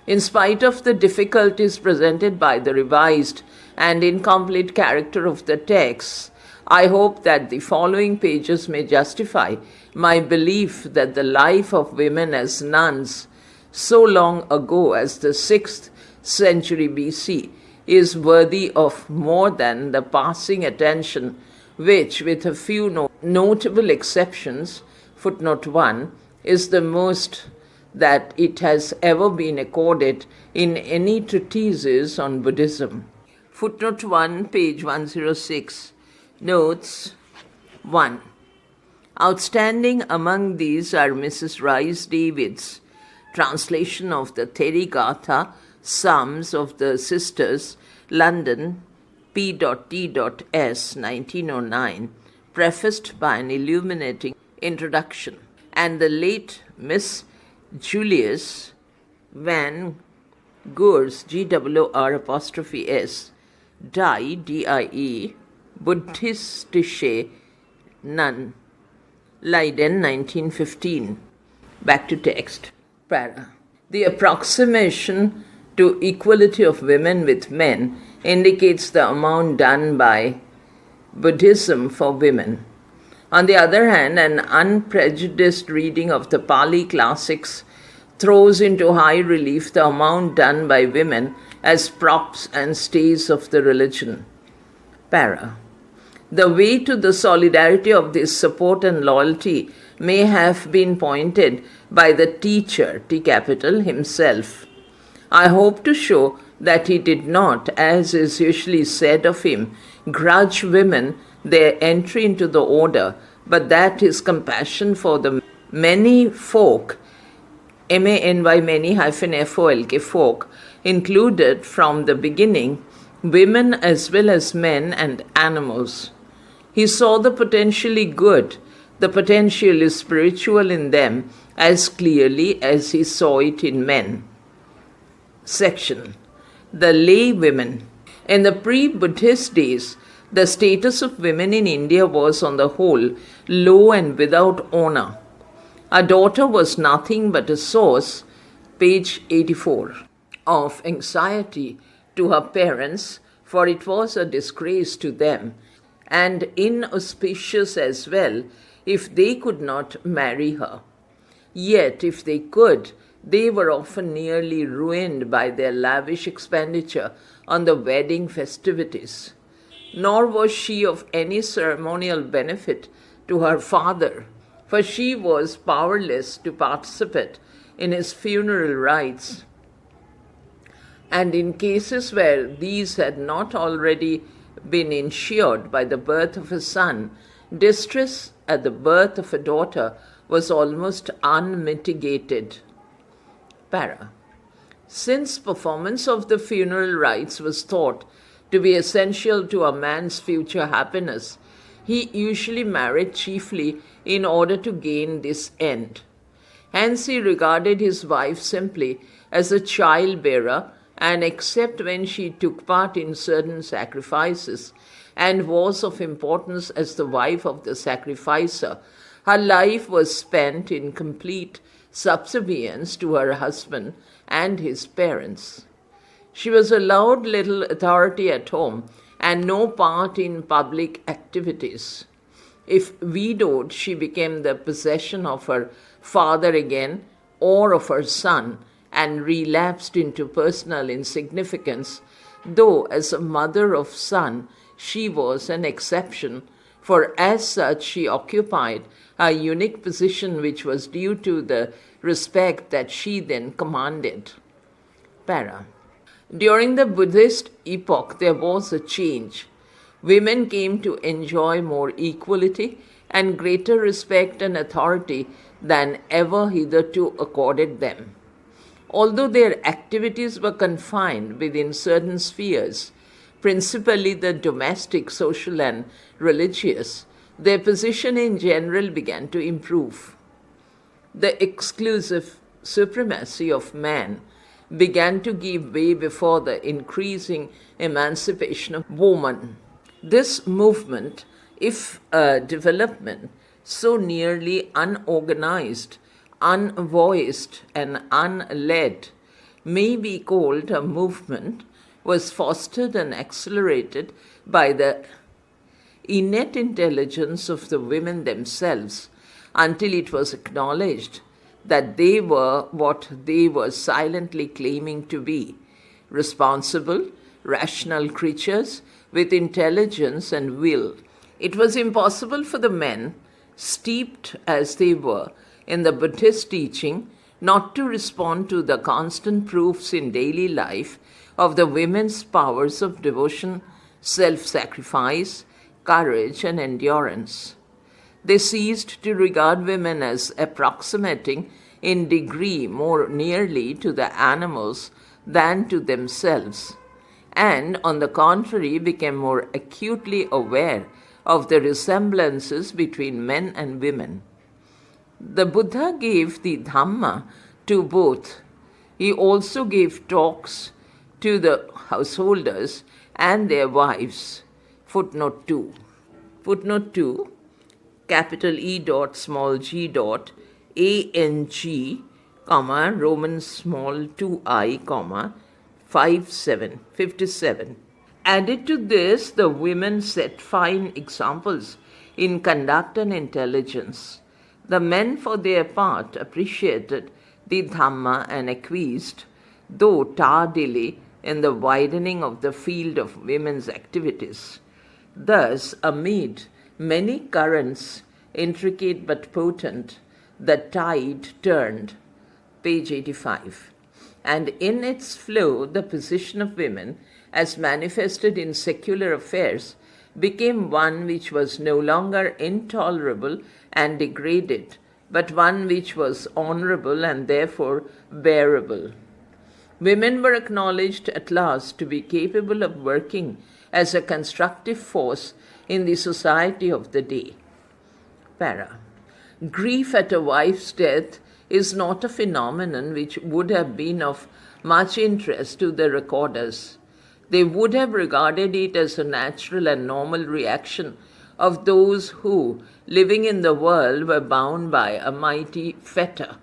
In spite of the difficulties presented by the revised and incomplete character of the texts, I hope that the following pages may justify my belief that the life of women as nuns so long ago as the 6th century BC is worthy of more than the passing attention which, with a few notable exceptions, footnote 1, is the most that it has ever been accorded in any treatises on Buddhism. Footnote 1, page 106, notes 1. Outstanding among these are Mrs. Rice David's translation of the Therigatha Psalms of the Sisters, London, P.T.S. 1909, prefaced by an illuminating introduction, and the late Miss Julius Van Goors, Gwr', Die, D-I-E, Buddhistische Nun, Leiden, 1915. Back to text. Para. The approximation to equality of women with men indicates the amount done by Buddhism for women. On the other hand, an unprejudiced reading of the Pali classics throws into high relief the amount done by women as props and stays of the religion. Para. The way to the solidarity of this support and loyalty may have been pointed by the teacher, T capital, himself. I hope to show that he did not, as is usually said of him, grudge women their entry into the order, but that his compassion for the many folk, M-A-N-Y many -F-O-L-K folk, included from the beginning women as well as men and animals. He saw the potentially good, the potentially spiritual in them as clearly as he saw it in men. Section. The lay women. In the pre-Buddhist days, the status of women in India was on the whole low and without honor. A daughter was nothing but a source, page 84, of anxiety to her parents, for it was a disgrace to them, and inauspicious as well, if they could not marry her. Yet, if they could, they were often nearly ruined by their lavish expenditure on the wedding festivities. Nor was she of any ceremonial benefit to her father, for she was powerless to participate in his funeral rites. And in cases where these had not already been ensured by the birth of a son, distress at the birth of a daughter was almost unmitigated. Para. Since performance of the funeral rites was thought to be essential to a man's future happiness, he usually married chiefly in order to gain this end. Hence he regarded his wife simply as a childbearer, and except when she took part in certain sacrifices and was of importance as the wife of the sacrificer, her life was spent in complete subservience to her husband and his parents. She was allowed little authority at home and no part in public activities. If widowed, she became the possession of her father again or of her son, and relapsed into personal insignificance, though as a mother of son she was an exception, for as such she occupied a unique position which was due to the respect that she then commanded. Para. During the Buddhist epoch there was a change. Women came to enjoy more equality and greater respect and authority than ever hitherto accorded them. Although their activities were confined within certain spheres, principally the domestic, social, and religious, their position in general began to improve. The exclusive supremacy of man began to give way before the increasing emancipation of woman. This movement, if a development so nearly unorganized, unvoiced, and unled, may be called a movement, was fostered and accelerated by the innate intelligence of the women themselves, until it was acknowledged that they were what they were silently claiming to be: responsible, rational creatures with intelligence and will. It was impossible for the men, steeped as they were in the Buddhist teaching, not to respond to the constant proofs in daily life of the women's powers of devotion, self sacrifice, courage, and endurance. They ceased to regard women as approximating in degree more nearly to the animals than to themselves, and on the contrary became more acutely aware of the resemblances between men and women. The Buddha gave the Dhamma to both. He also gave talks to the householders and their wives. Footnote 2. Footnote 2, capital E dot small g dot ANG, comma, Roman small 2I, comma, 57. Added to this, the women set fine examples in conduct and intelligence. The men, for their part, appreciated the Dhamma and acquiesced, though tardily, in the widening of the field of women's activities. Thus, amid many currents, intricate but potent, the tide turned. Page 85. And in its flow, the position of women, as manifested in secular affairs, became one which was no longer intolerable and degraded, but one which was honorable and therefore bearable. Women were acknowledged at last to be capable of working as a constructive force in the society of the day. Para. Grief at a wife's death is not a phenomenon which would have been of much interest to the recorders. They would have regarded it as a natural and normal reaction of those who, living in the world, were bound by a mighty fetter.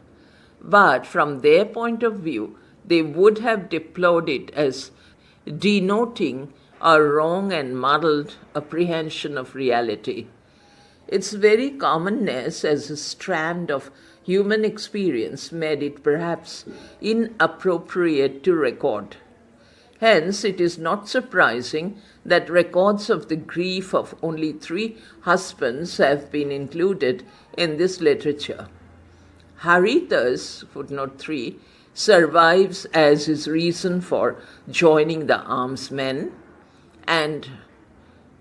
But from their point of view, they would have deplored it as denoting a wrong and muddled apprehension of reality. Its very commonness as a strand of human experience made it perhaps inappropriate to record. Hence, it is not surprising that records of the grief of only 3 husbands have been included in this literature. Harita's, footnote 3, survives as his reason for joining the arms men, and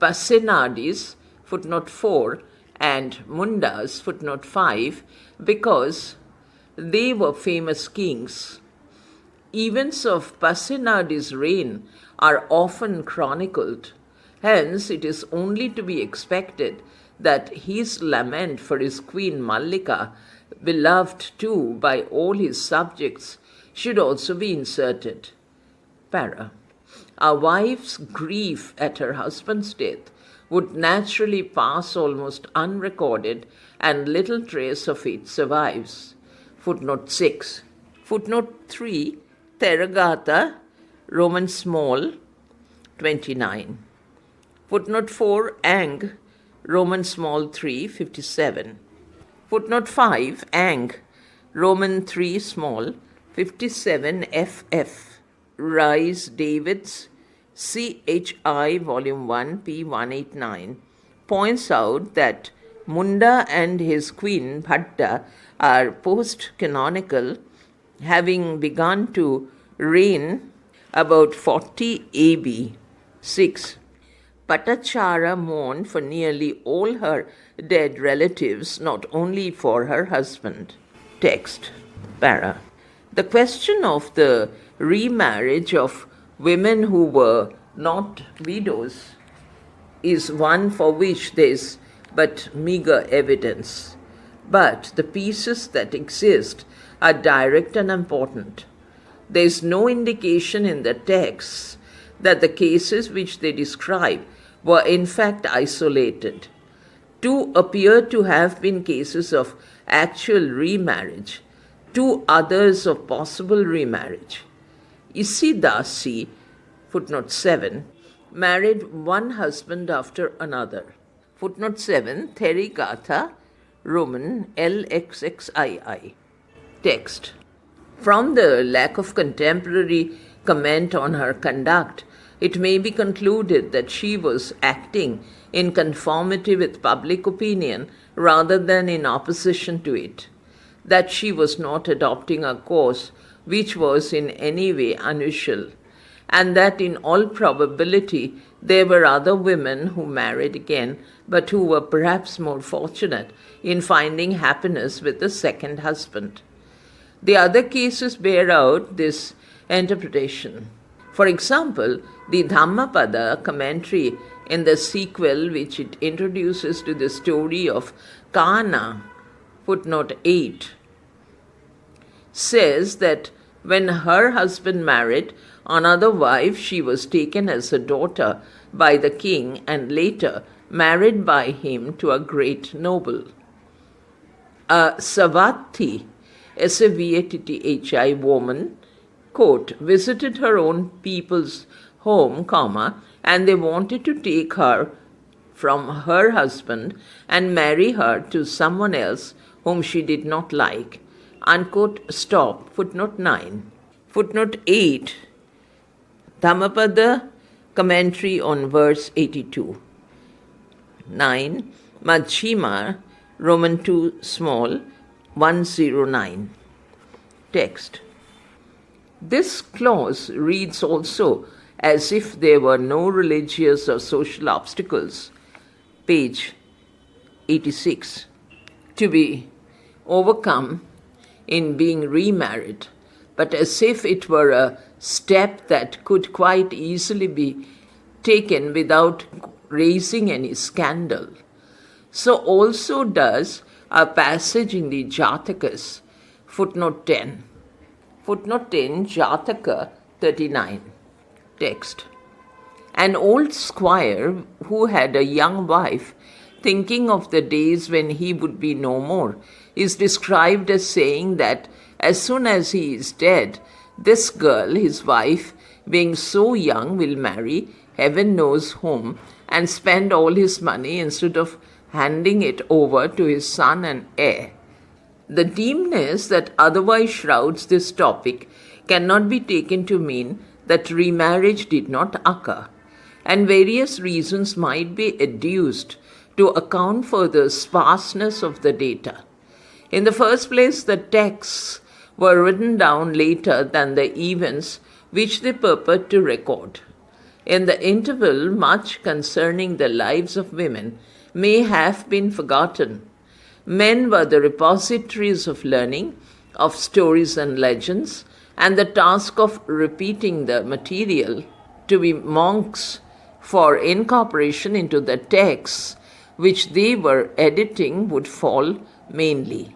Pasenadi's, footnote 4, and Munda's, footnote 5, because they were famous kings. Events of Pasenadi's reign are often chronicled. Hence, it is only to be expected that his lament for his queen Mallika, beloved too by all his subjects, should also be inserted. Para. A wife's grief at her husband's death would naturally pass almost unrecorded, and little trace of it survives. Footnote 6. Footnote 3, Theragatha, Roman small, 29. Footnote 4, Ang, Roman small 3, 57. Footnote 5, Ang, Roman 3 small, 57 FF. Rice Davids, CHI Volume 1, p. 189, points out that Munda and his queen Bhatta are post-canonical, having begun to reign about 40 AB. 6. Patachara mourned for nearly all her dead relatives, not only for her husband. Text. Para. The question of the remarriage of women who were not widows is one for which there is but meager evidence. But the pieces that exist are direct and important. There is no indication in the texts that the cases which they describe were in fact isolated. 2 appear to have been cases of actual remarriage, 2 others of possible remarriage. Isidasi, footnote 7, married one husband after another. Footnote 7, Therigatha, Roman LXXII. Text. From the lack of contemporary comment on her conduct, it may be concluded that she was acting in conformity with public opinion rather than in opposition to it. that she was not adopting a course which was in any way unusual, and that in all probability there were other women who married again, but who were perhaps more fortunate in finding happiness with a second husband. The other cases bear out this interpretation. For example, the Dhammapada commentary in the sequel, which it introduces to the story of Kana, footnote 8, says that when her husband married another wife, she was taken as a daughter by the king and later married by him to a great noble. A Savati, S-A-V-A-T-T-H-I woman, quote, visited her own people's home, and they wanted to take her from her husband and marry her to someone else whom she did not like. Unquote, stop. Footnote 9. Footnote 8. Dhammapada commentary on verse 82. 9. Majjhima, Roman 2 small, 109. Text. This clause reads also as if there were no religious or social obstacles, page 86, to be overcome in being remarried, but as if it were a step that could quite easily be taken without raising any scandal. So also does a passage in the Jatakas, footnote 10. Footnote 10, Jataka 39. Text. An old squire who had a young wife, thinking of the days when he would be no more, is described as saying that as soon as he is dead, this girl, his wife, being so young, will marry, heaven knows whom, and spend all his money instead of handing it over to his son and heir. The deemness that otherwise shrouds this topic cannot be taken to mean that remarriage did not occur, and various reasons might be adduced to account for the sparseness of the data. In the first place, the texts were written down later than the events which they purport to record. In the interval, much concerning the lives of women may have been forgotten. Men were the repositories of learning, of stories and legends, and the task of repeating the material to be monks for incorporation into the texts which they were editing would fall mainly,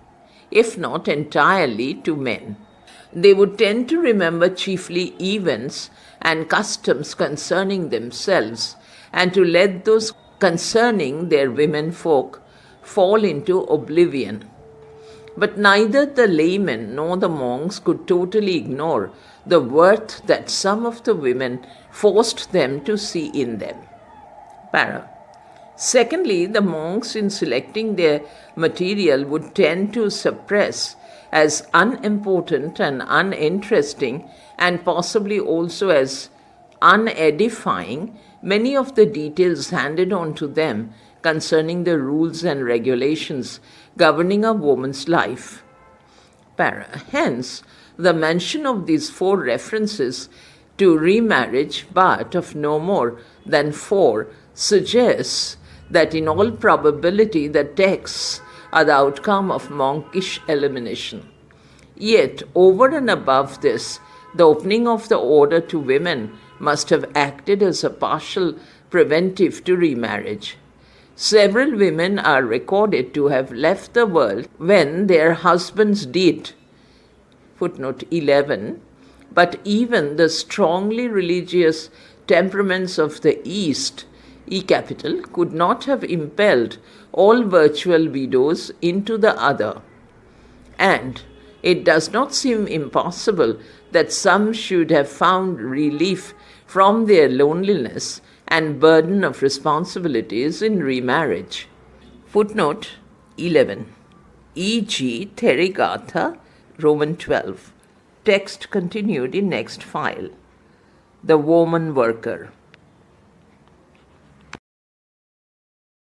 if not entirely, to men. They would tend to remember chiefly events and customs concerning themselves, and to let those concerning their women folk fall into oblivion. But neither the laymen nor the monks could totally ignore the worth that some of the women forced them to see in them. Para. Secondly, the monks, in selecting their material, would tend to suppress as unimportant and uninteresting, and possibly also as unedifying, many of the details handed on to them concerning the rules and regulations governing a woman's life. Para. Hence, the mention of these 4 references to remarriage, but of no more than 4, suggests that in all probability the texts are the outcome of monkish elimination. Yet, over and above this, the opening of the order to women must have acted as a partial preventive to remarriage. Several women are recorded to have left the world when their husbands did. Footnote 11. But even the strongly religious temperaments of the East, E capital, could not have impelled all virtual widows into the other. And it does not seem impossible that some should have found relief from their loneliness and burden of responsibilities in remarriage. Footnote 11. E.g. Therigatha, Roman 12. Text continued in next file. The woman worker.